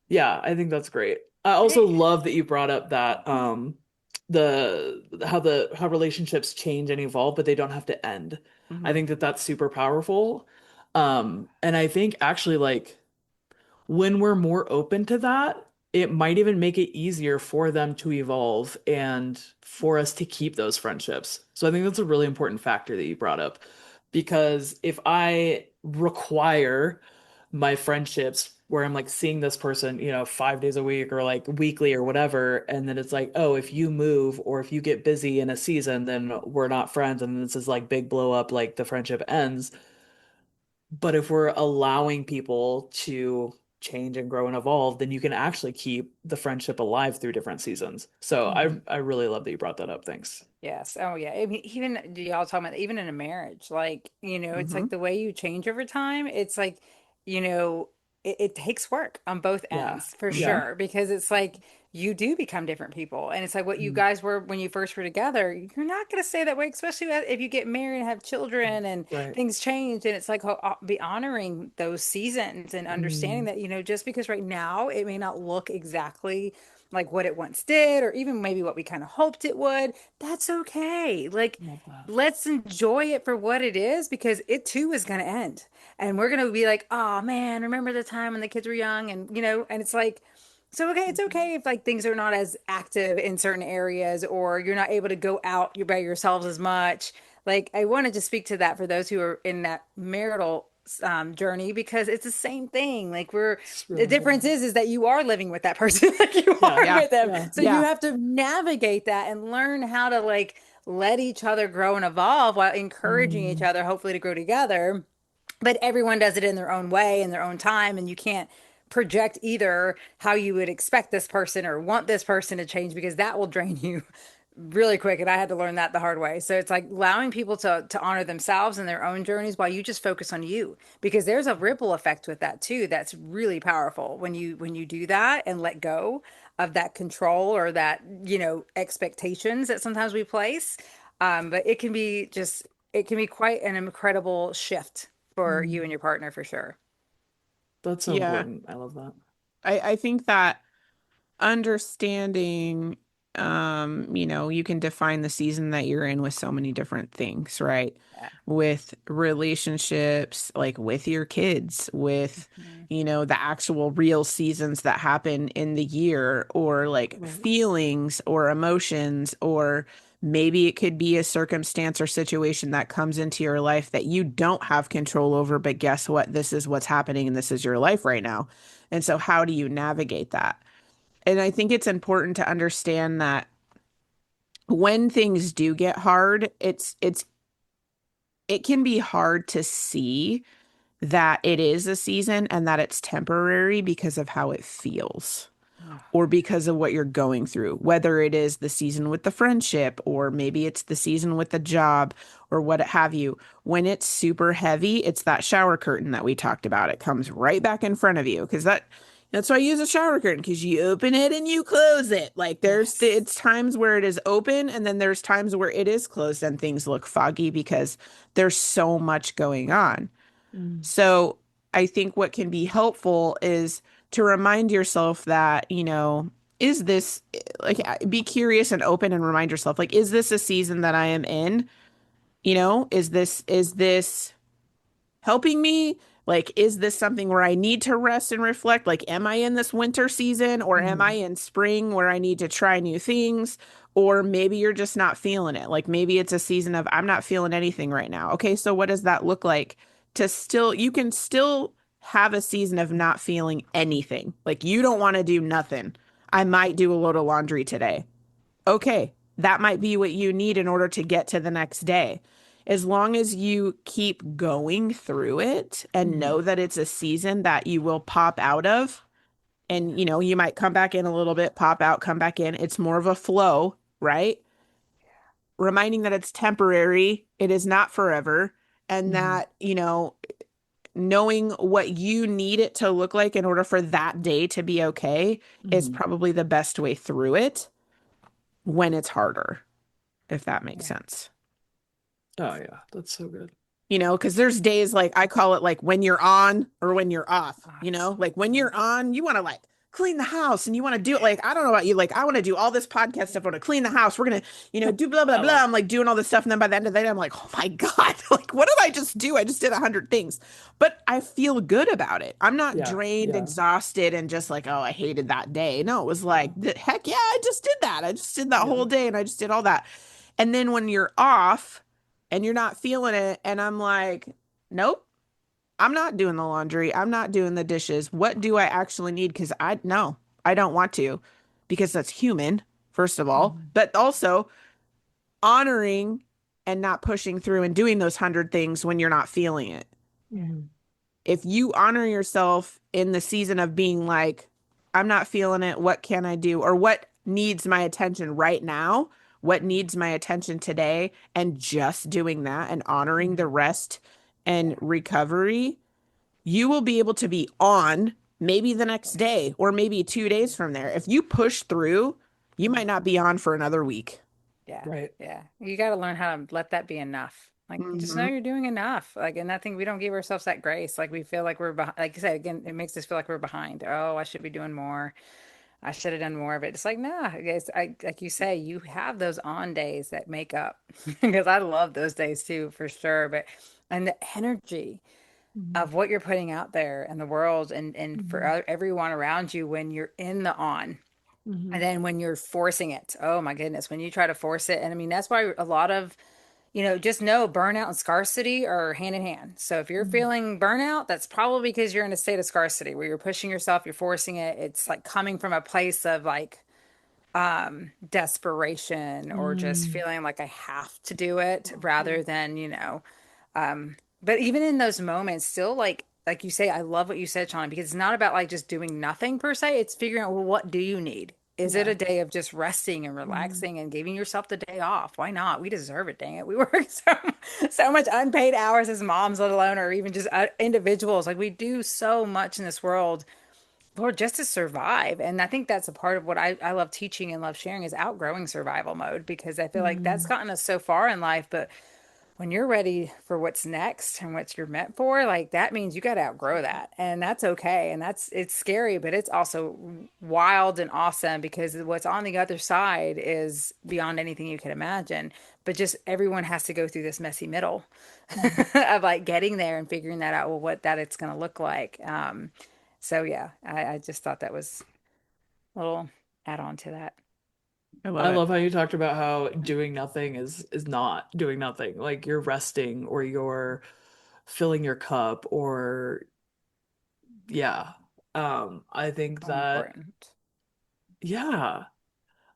yeah, I think that's great. I And also it, love that you brought up that how relationships change and evolve, but they don't have to end. I Mhm. think that that's super powerful. And I think actually like when we're more open to that, it might even make it easier for them to evolve and for us to keep those friendships. So I think that's a really important factor that you brought up. Because if I require my friendships where I'm like seeing this person, 5 days a week or like weekly or whatever, and then it's like, oh, if you move or if you get busy in a season, then we're not friends, and this is like big blow up, like the friendship ends. But if we're allowing people to change and grow and evolve, then you can actually keep the friendship alive through different seasons. So I Mhm. I really love that you brought that up. Thanks. yes. Oh, yeah. I mean, even y'all talking about even in a marriage, like, it's like Mhm. the way you change over time. It's like, you know, it takes work on both Yeah. ends for Mhm. Yeah. sure, because it's like you do become different people. And it's like what you Mm. guys were when you first were together. You're not going to stay that way, especially if you get married and have children and Right. things change. And it's like be honoring those seasons and understanding Mm. that, just because right now it may not look exactly like what it once did, or even maybe what we kind of hoped it would. That's okay. Like, Love that. let's enjoy it for what it is, because it too is going to end. And we're going to be like, oh man, remember the time when the kids were young? And, and it's like, so okay, it's okay if like things are not as active in certain areas, or you're not able to go out you by yourselves as much. Like, I wanted to speak to that for those who are in that marital journey, because it's the same thing. Like, It's the really difference important. is that you are living with that person, like you Yeah. are Yeah. with them. Yeah. So you Yeah. have to navigate that and learn how to like let each other grow and evolve while encouraging each Mm. other, hopefully to grow together. But everyone does it in their own way, in their own time, and you can't project either how you would expect this person or want this person to change, because that will drain you really quick. And I had to learn that the hard way. So it's like allowing people to honor themselves and their own journeys while you just focus on you, because there's a ripple effect with that too that's really powerful when you do that and let go of that control or that expectations that sometimes we place. But it can be quite an incredible shift for you and Mm. your partner for sure. That's so Yeah. important. I love that. I think that understanding, you can define the season that you're in with so many different things, right? Yeah. With relationships, like with your kids, with, Mhm. the actual real seasons that happen in the year, or like Right. feelings or emotions, or maybe it could be a circumstance or situation that comes into your life that you don't have control over, but guess what? This is what's happening and this is your life right now. And so, how do you navigate that? And I think it's important to understand that when things do get hard, it can be hard to see that it is a season and that it's temporary because of how it feels Oh, or because of what you're going through, whether it is the season with the friendship or maybe it's the season with the job or what have you. When it's super heavy, it's that shower curtain that we talked about. It comes right back in front of you because that's why I use a shower curtain because you open it and you close it. Like yes. it's times where it is open and then there's times where it is closed and things look foggy because there's so much going on. Mm. So I think what can be helpful is to remind yourself that, is this like be curious and open and remind yourself, like, is this a season that I am in? Is this helping me? Like, is this something where I need to rest and reflect? Like, am I in this winter season or am I Mhm. in spring where I need to try new things? Or maybe you're just not feeling it. Like, maybe it's a season of I'm not feeling anything right now. Okay, so what does that look like? You can still have a season of not feeling anything. Like, you don't want to do nothing. I might do a load of laundry today. Okay, that might be what you need in order to get to the next day. As long as you keep going through it and Mhm. know that it's a season that you will pop out of, and you might come back in a little bit, pop out, come back in. It's more of a flow, right? Reminding that it's temporary, it is not forever, and Mhm. that, knowing what you need it to look like in order for that day to be okay is Mhm. probably the best way through it when it's harder, if that makes Yeah. sense. Oh yeah, that's so good. Because there's days like I call it like when you're on or when you're off, Off. like when Mhm. you're on, you want to like clean the house and you want to do it. Like, I don't know about you, like I want to do all this podcast stuff. I want to clean the house. We're going to, do blah, blah, I blah. love I'm like doing all this stuff. And then by the end of the day, I'm like, oh my God, like what did I just do? I just did 100 things, but I feel good about it. I'm not Yeah, drained, yeah, exhausted, and just like, oh, I hated that day. No, it was like, yeah, heck yeah, I just did that. I just did that yeah. whole day and I just did all that. And then when you're off, and you're not feeling it. And I'm like, nope, I'm not doing the laundry. I'm not doing the dishes. What do I actually need? Because no, I don't want to, because that's human, first of all, Mhm. but also honoring and not pushing through and doing those 100 things when you're not feeling it. Yeah. Mhm. If you honor yourself in the season of being like, I'm not feeling it, what can I do? Or what needs my attention right now? What needs my attention today? And just doing that and honoring the Mhm. rest and Yeah. recovery, you will be able to be on maybe the next day or maybe 2 days from there. If you push through, you might not be on for another week. Yeah. Right. Yeah. You got to learn how to let that be enough. Like, just know Hmm. you're doing enough. Like, and I think we don't give ourselves that grace. Like, we feel like we're behind. Like you said, again, it makes us feel like we're behind. Oh, I should be doing more. I should have done more of it. It's like, nah, guys, like you say, you have those on days that make up because I love those days too, for sure. But, and the energy Mhm. of what you're putting out there in the world and for Mhm. everyone around you when you're in the on. And Mhm. then when you're forcing it, oh my goodness, when you try to force it. And I mean, that's why a lot of, just know burnout and scarcity are hand in hand. So if you're Mhm. feeling burnout, that's probably because you're in a state of scarcity where you're pushing yourself, you're forcing it. It's like coming from a place of like desperation or just Mhm. feeling like I have to do it rather than, but even in those moments, still like you say, I love what you said, Sean, because it's not about like just doing nothing per se. It's figuring out, well, what do you need? Is it Yeah. a day of just resting and Mhm. relaxing and giving yourself the day off? Why not? We deserve it, dang it. We work so much unpaid hours as moms, let alone or even just individuals. Like we do so much in this world, Lord, just to survive. And I think that's a part of what I love teaching and love sharing is outgrowing survival mode because I feel like that's Mhm. gotten us so far in life, but when you're ready for what's next and what you're meant for, like that means you got to outgrow that. And that's okay. And it's scary, but it's also wild and awesome because what's on the other side is beyond anything you can imagine. But just everyone has to go through this messy middle Mhm. of like getting there and figuring that out, well, what that it's going to look like. So yeah, I just thought that was a little add on to that. I I love it. love how you talked about how doing nothing is not doing nothing. Like you're resting or you're filling your cup or yeah. I think So that important. yeah.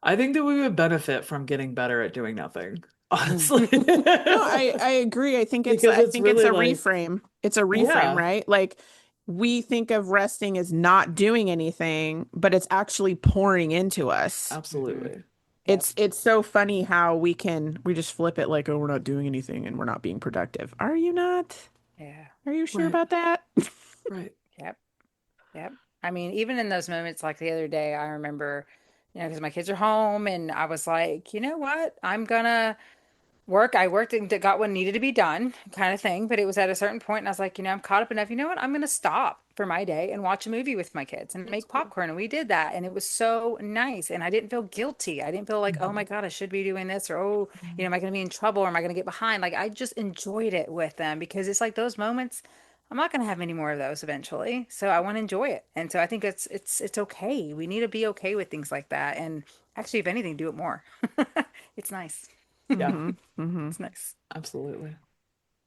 I think that we would benefit from getting better at doing nothing, honestly. No, I agree. Because I it's think it's a really like, reframe. It's a reframe, yeah, right? Like we think of resting as not doing anything, but it's actually pouring into us. Hmm. absolutely. Yep. It's so funny how we just flip it like, oh, we're not doing anything and we're not being productive. Are you not? Yeah. Are you sure Right, about that? right. Yep. Yep. I mean, even in those moments, like the other day, I remember, because my kids are home and I was like, you know what? I'm gonna I worked and got what needed to be done, kind of thing. But it was at a certain point, and I was like, I'm caught up enough. You know what? I'm gonna stop for my day and watch a movie with my kids and That's make cool. popcorn. And we did that, and it was so nice. And I didn't feel guilty. I didn't feel like, oh my Mhm. God, I should be doing this, or oh, am I gonna be in trouble, or am I gonna get behind? Like I just enjoyed it with them because it's like those moments. I'm not gonna have many more of those eventually, so I want to enjoy it. And so I think it's okay. We need to be okay with things like that. And actually, if anything, do it more. It's nice. Yeah, Mm-hmm. Mm-hmm. It's nice. absolutely.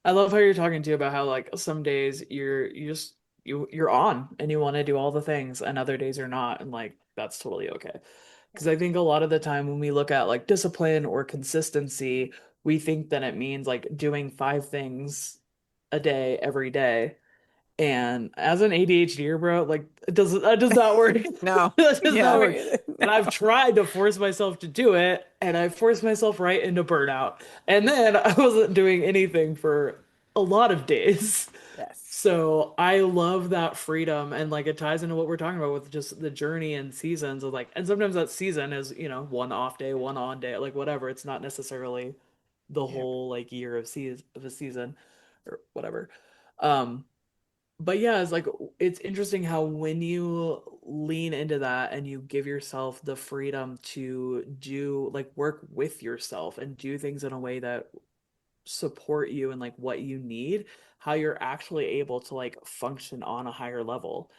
I love how you're talking too about how like some days you're on and you want to do all the things and other days you're not and like that's totally okay. Because I think a lot of the time when we look at like discipline or consistency, we think that it means like doing five things a day every day. And as an ADHDer, bro, like that does not work. No. That does not Yeah. work. And I've No. tried to force myself to do it, and I forced myself right into burnout. And then I wasn't doing anything for a lot of days. Yes. So I love that freedom, and like it ties into what we're talking about with just the journey and seasons of like, and sometimes that season is, one off day, one on day, like whatever. It's not necessarily the Yep. whole like year of a season or whatever. Um, but yeah, it's like it's interesting how when you lean into that and you give yourself the freedom to do like work with yourself and do things in a way that support you and like what you need, how you're actually able to like function on a higher level.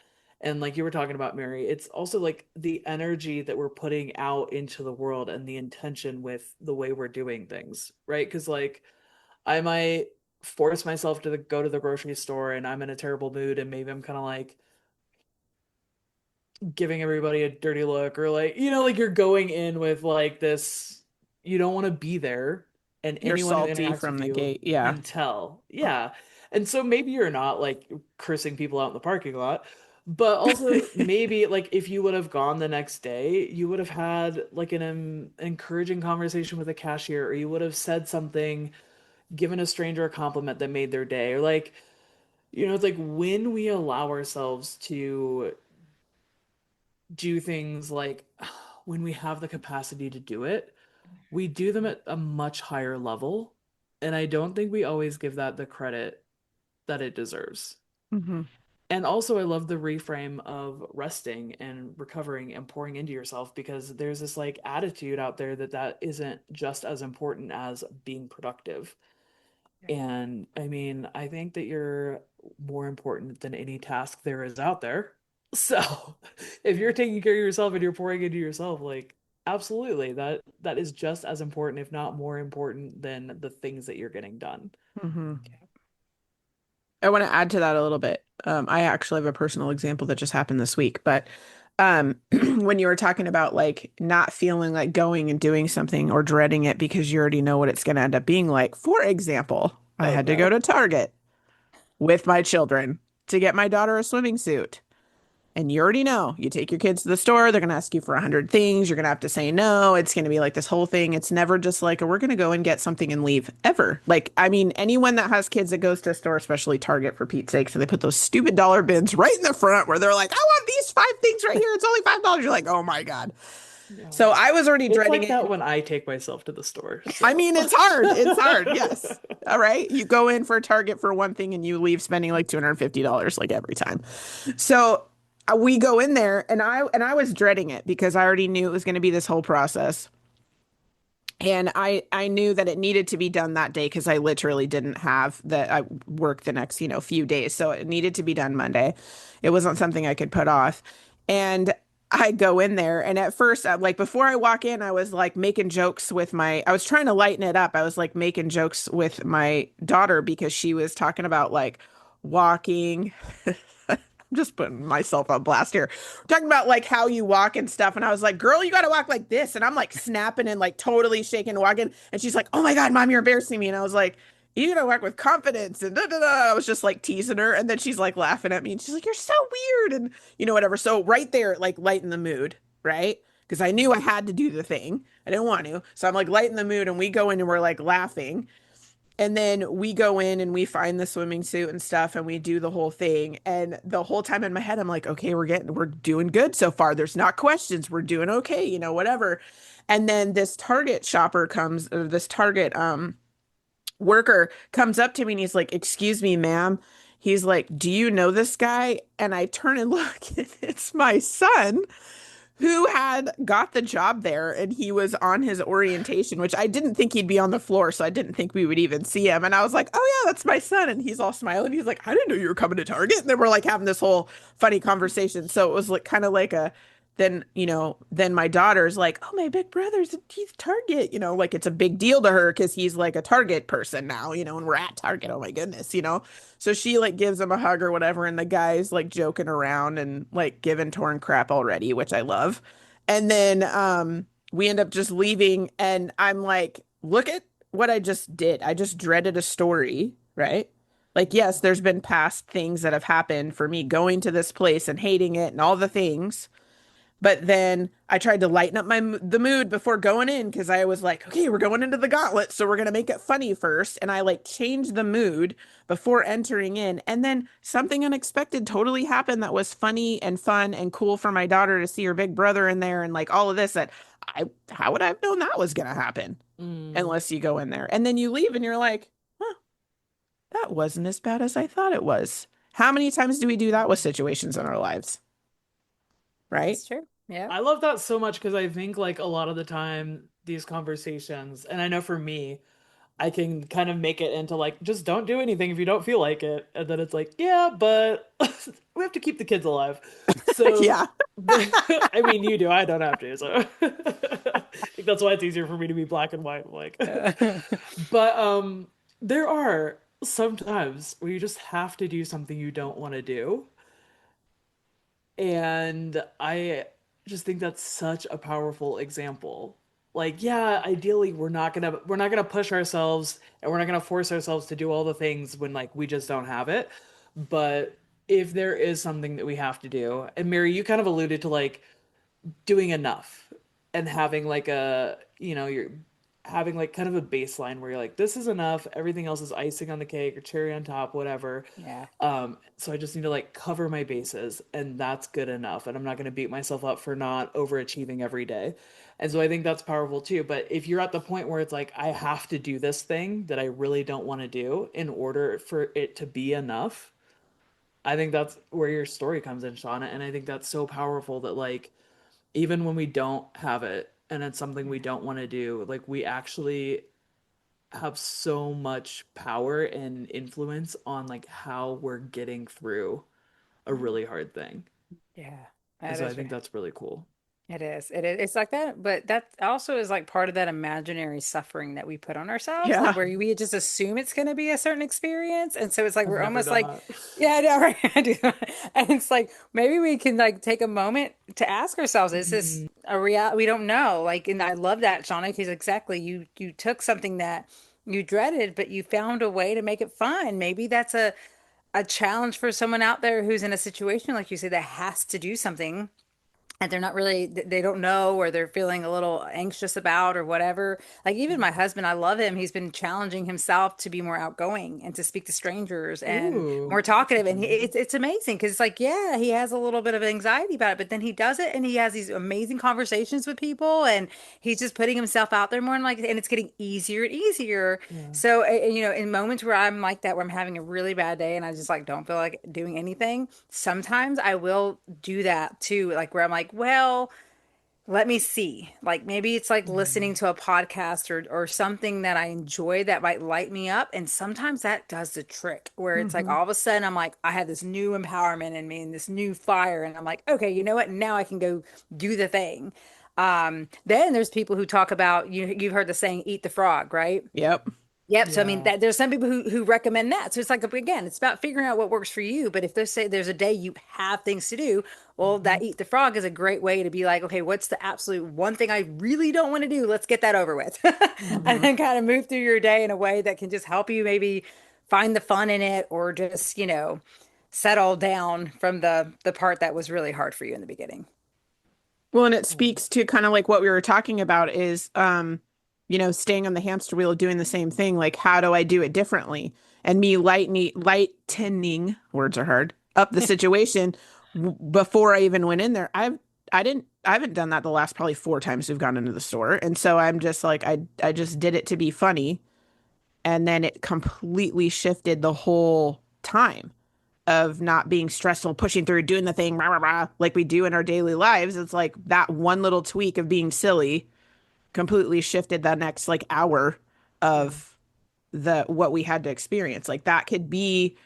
And like you were talking about, Mary, it's also like the energy that we're putting out into the world and the intention with the way we're doing things, right? Because like I might force myself to go to the grocery store and I'm in a terrible mood and maybe I'm kind of like giving everybody a dirty look or like like you're going in with like this you don't want to be there and You're anyone who salty interacts from with the you gate. Yeah. can tell. Yeah. And so maybe you're not like cursing people out in the parking lot, but also maybe like if you would have gone the next day, you would have had like an encouraging conversation with a cashier or you would have said something, given a stranger a compliment that made their day or like it's like when we allow ourselves to do things like when we have the capacity to do it, we do them at a much higher level. And I don't think we always give that the credit that it deserves. Mm-hmm. And also, I love the reframe of resting and recovering and pouring into yourself because there's this like attitude out there that that isn't just as important as being productive. And I mean, I think that you're more important than any task there is out there. So, if you're taking care of yourself and you're pouring into yourself, like absolutely, that is just as important, if not more important than the things that you're getting done. Mm-hmm. I want to add to that a little bit. I actually have a personal example that just happened this week, but when you were talking about like not feeling like going and doing something or dreading it because you already know what it's going to end up being like. For example, I Oh had to go no. to Target with my children to get my daughter a swimming suit. And you already know, you take your kids to the store, they're going to ask you for 100 things. You're going to have to say no. It's going to be like this whole thing. It's never just like, oh, we're going to go and get something and leave ever. Like, I mean, anyone that has kids that goes to a store, especially Target for Pete's sake, so they put those stupid dollar bins right in the front where they're like, I want these 5 things right here. It's only $5. You're like, oh my God. Yeah. So I was already It's dreading like it. that when I take myself to the store. I So mean, it's hard. It's hard. Yes. All right. You go in for Target for one thing and you leave spending like $250 like every time. So we go in there and I was dreading it because I already knew it was going to be this whole process. And I knew that it needed to be done that day because I literally didn't have the I worked the next, few days. So it needed to be done Monday. It wasn't something I could put off. And I go in there and at first like before I walk in, I was like making jokes with I was trying to lighten it up. I was like making jokes with my daughter because she was talking about like walking just putting myself on blast here. We're talking about like how you walk and stuff. And I was like, girl, you got to walk like this. And I'm like snapping and like totally shaking and walking. And she's like, oh my God, mom, you're embarrassing me. And I was like, you got to walk with confidence. And da, da, da. I was just like teasing her. And then she's like laughing at me. And she's like, you're so weird. And whatever. So right there, like lighten the mood, right? Because I knew I had to do the thing. I didn't want to. So I'm like lighten the mood. And we go in and we're like laughing. And then we go in and we find the swimming suit and stuff and we do the whole thing. And the whole time in my head, I'm like, okay, we're doing good so far. There's not questions. We're doing okay, whatever. And then this Target shopper comes, or this Target worker comes up to me and he's like, excuse me, ma'am. He's like, do you know this guy? And I turn and look, and it's my son who had got the job there and he was on his orientation, which I didn't think he'd be on the floor, so I didn't think we would even see him. And I was like, oh yeah, that's my son. And he's all smiling. He's like, I didn't know you were coming to Target. And then we're like having this whole funny conversation. So it was like kind of like then my daughter's like, oh, my big brother's he's Target, like it's a big deal to her because he's like a Target person now, and we're at Target. Oh my goodness. So she like gives him a hug or whatever, and the guy's like joking around and like giving Torn crap already, which I love. And then we end up just leaving, and I'm like, look at what I just did. I just dreaded a story, right? Like, yes, there's been past things that have happened for me going to this place and hating it and all the things. But then I tried to lighten up the mood before going in because I was like, okay, we're going into the gauntlet, so we're gonna make it funny first. And I like changed the mood before entering in. And then something unexpected totally happened that was funny and fun and cool for my daughter to see her big brother in there and like all of this that I how would I have known that was gonna happen Mm. unless you go in there. And then you leave and you're like, huh, that wasn't as bad as I thought it was. How many times do we do that with situations in our lives? Right? That's true. Yeah. I love that so much because I think like a lot of the time these conversations, and I know for me, I can kind of make it into like just don't do anything if you don't feel like it. And then it's like, yeah, but we have to keep the kids alive. So Yeah. I mean you do, I don't have to. So I think that's why it's easier for me to be black and white. Like but there are sometimes where you just have to do something you don't want to do. And I just think that's such a powerful example. Like, yeah, ideally we're not gonna push ourselves and we're not gonna force ourselves to do all the things when like we just don't have it. But if there is something that we have to do, and Mary, you kind of alluded to like doing enough and having like you're having like kind of a baseline where you're like, this is enough, everything else is icing on the cake or cherry on top, whatever. Yeah. So I just need to like cover my bases and that's good enough. And I'm not going to beat myself up for not overachieving every day. And so I think that's powerful too. But if you're at the point where it's like, I have to do this thing that I really don't want to do in order for it to be enough, I think that's where your story comes in, Shauna. And I think that's so powerful that like, even when we don't have it and it's something we don't want to do, like we actually have so much power and influence on like how we're getting through a really hard thing. Yeah. And That so I is. think that's really cool. It is. It is. It's like that, but that also is like part of that imaginary suffering that we put on ourselves, like Yeah. where we just assume it's going to be a certain experience, and so it's like I've we're never almost done like, that. yeah, I know, right? I do that. And it's like maybe we can like take a moment to ask ourselves, is this Mhm. a real? We don't know. Like, and I love that, Shauna, because exactly you took something that you dreaded, but you found a way to make it fun. Maybe that's a challenge for someone out there who's in a situation like you say that has to do something and they're not really, they don't know, or they're feeling a little anxious about or whatever. Like even my husband, I love him. He's been challenging himself to be more outgoing and to speak to strangers and Ooh, more that's talkative. And interesting. it's amazing because it's like, yeah, he has a little bit of anxiety about it, but then he does it and he has these amazing conversations with people, and he's just putting himself out there more, and like, and it's getting easier and easier. Yeah. So, you know, in moments where I'm like that, where I'm having a really bad day and I just like don't feel like doing anything, sometimes I will do that too. Like where I'm like, well, let me see. Like maybe it's like listening Mhm. to a podcast or something that I enjoy that might light me up. And sometimes that does the trick where it's like Hmm. all of a sudden I'm like, I have this new empowerment in me and this new fire. And I'm like, okay, you know what? Now I can go do the thing. Then there's people who talk about, you've heard the saying, eat the frog, right? Yep. Yep. So I mean Yeah. that there's some people who recommend that. So it's like again, it's about figuring out what works for you. But if they say there's a day you have things to do, well, Mhm. that eat the frog is a great way to be like, okay, what's the absolute one thing I really don't want to do? Let's get that over with. And Mhm. then kind of move through your day in a way that can just help you maybe find the fun in it, or just, settle down from the part that was really hard for you in the beginning. Well, and it speaks to kind of like what we were talking about is, staying on the hamster wheel, doing the same thing. Like, how do I do it differently? And me lightening, words are hard, up the situation before I even went in there. I haven't done that the last probably four times we've gone into the store. And so I'm just like, I just did it to be funny. And then it completely shifted the whole time of not being stressful, pushing through, doing the thing, rah, rah, rah, like we do in our daily lives. It's like that one little tweak of being silly completely shifted the next like hour Yeah. of the what we had to experience. Like that could be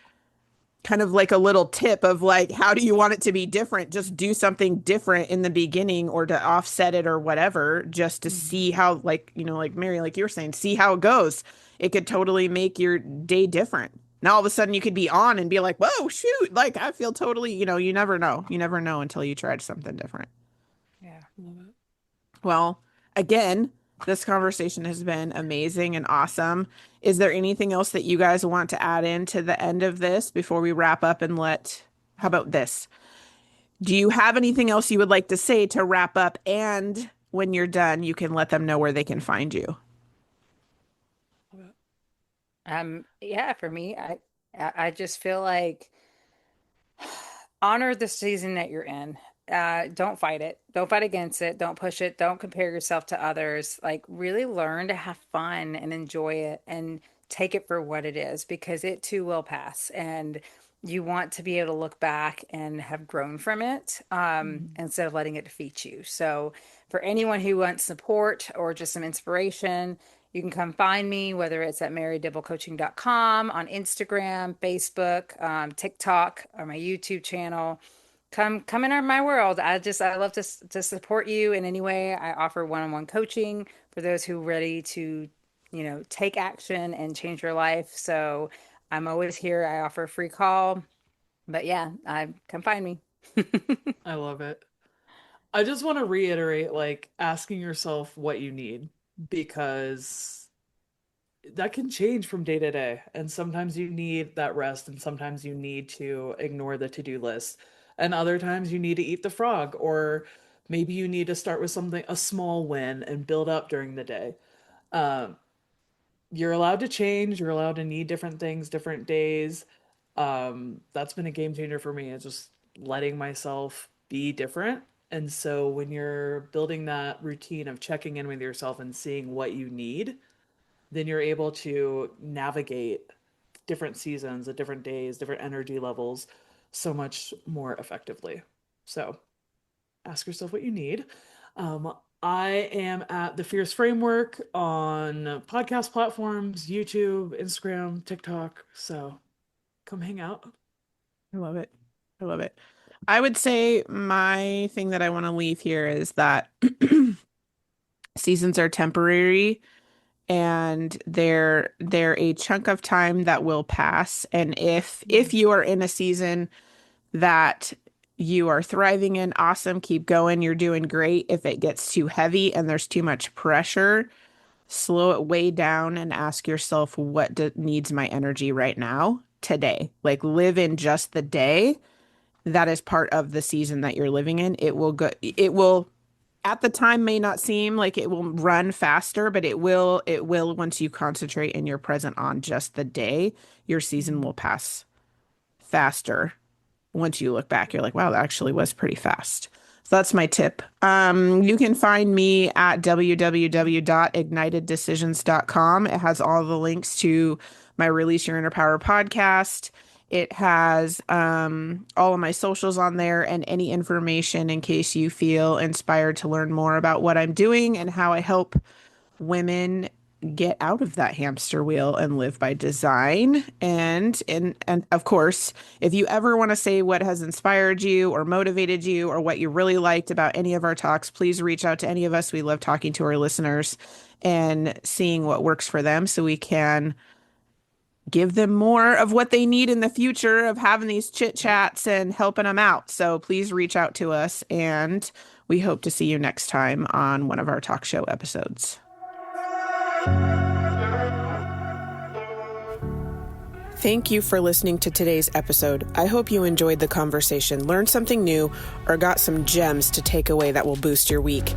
kind of like a little tip of like, how do you want it to be different? Just do something different in the beginning or to offset it or whatever, just to Mhm. see how, like, like Mary, like you were saying, see how it goes. It could totally make your day different. Now all of a sudden you could be on and be like, whoa, shoot, like I feel totally, you never know. You never know until you try something different. Yeah. Love it. Well, again, this conversation has been amazing and awesome. Is there anything else that you guys want to add in to the end of this before we wrap up and how about this? Do you have anything else you would like to say to wrap up? And when you're done, you can let them know where they can find you. Love it. Yeah, for me, I just feel like honor the season that you're in. Don't fight it. Don't fight against it. Don't push it. Don't compare yourself to others. Like, really learn to have fun and enjoy it and take it for what it is, because it too will pass. And you want to be able to look back and have grown from it, Mhm. instead of letting it defeat you. So, for anyone who wants support or just some inspiration, you can come find me, whether it's at marydibblecoaching.com, on Instagram, Facebook, TikTok, or my YouTube channel. Come in my world. I love to support you in any way. I offer one-on-one coaching for those who are ready to, take action and change your life. So I'm always here. I offer a free call. But yeah, I come find me. I love it. I just want to reiterate, like, asking yourself what you need, because that can change from day to day. And sometimes you need that rest, and sometimes you need to ignore the to-do list. And other times you need to eat the frog, or maybe you need to start with something, a small win, and build up during the day. Um, you're allowed to change, you're allowed to need different things, different days. That's been a game changer for me. It's just letting myself be different. And so when you're building that routine of checking in with yourself and seeing what you need, then you're able to navigate different seasons, at different days, different energy levels so much more effectively. So ask yourself what you need. Um, I am at the Fierce Framework on podcast platforms, YouTube, Instagram, TikTok. So come hang out. I love it. I love it. I would say my thing that I want to leave here is that seasons are temporary and they're a chunk of time that will pass. And if Mhm. you are in a season that you are thriving in, awesome, keep going, you're doing great. If it gets too heavy and there's too much pressure, slow it way down and ask yourself needs my energy right now, today. Like live in just the day that is part of the season that you're living in. It will at the time may not seem like it will run faster, but it will once you concentrate and you're present on just the day, your season will pass faster. Once you look back, you're like, wow, that actually was pretty fast. So that's my tip. You can find me at www.igniteddecisions.com. It has all the links to my Release Your Inner Power podcast. It has all of my socials on there and any information in case you feel inspired to learn more about what I'm doing and how I help women get out of that hamster wheel and live by design. And of course, if you ever want to say what has inspired you or motivated you or what you really liked about any of our talks, please reach out to any of us. We love talking to our listeners and seeing what works for them so we can give them more of what they need in the future of having these chit chats and helping them out. So please reach out to us, and we hope to see you next time on one of our talk show episodes. Thank you for listening to today's episode. I hope you enjoyed the conversation, learned something new, or got some gems to take away that will boost your week.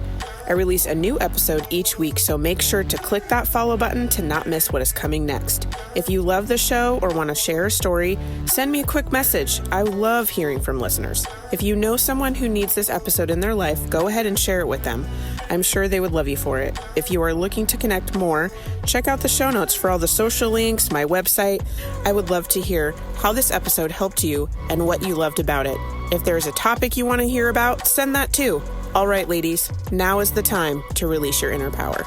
I release a new episode each week, so make sure to click that follow button to not miss what is coming next. If you love the show or want to share a story, send me a quick message. I love hearing from listeners. If you know someone who needs this episode in their life, go ahead and share it with them. I'm sure they would love you for it. If you are looking to connect more, check out the show notes for all the social links, my website. I would love to hear how this episode helped you and what you loved about it. If there's a topic you want to hear about, send that too. All right, ladies, now is the time to release your inner power.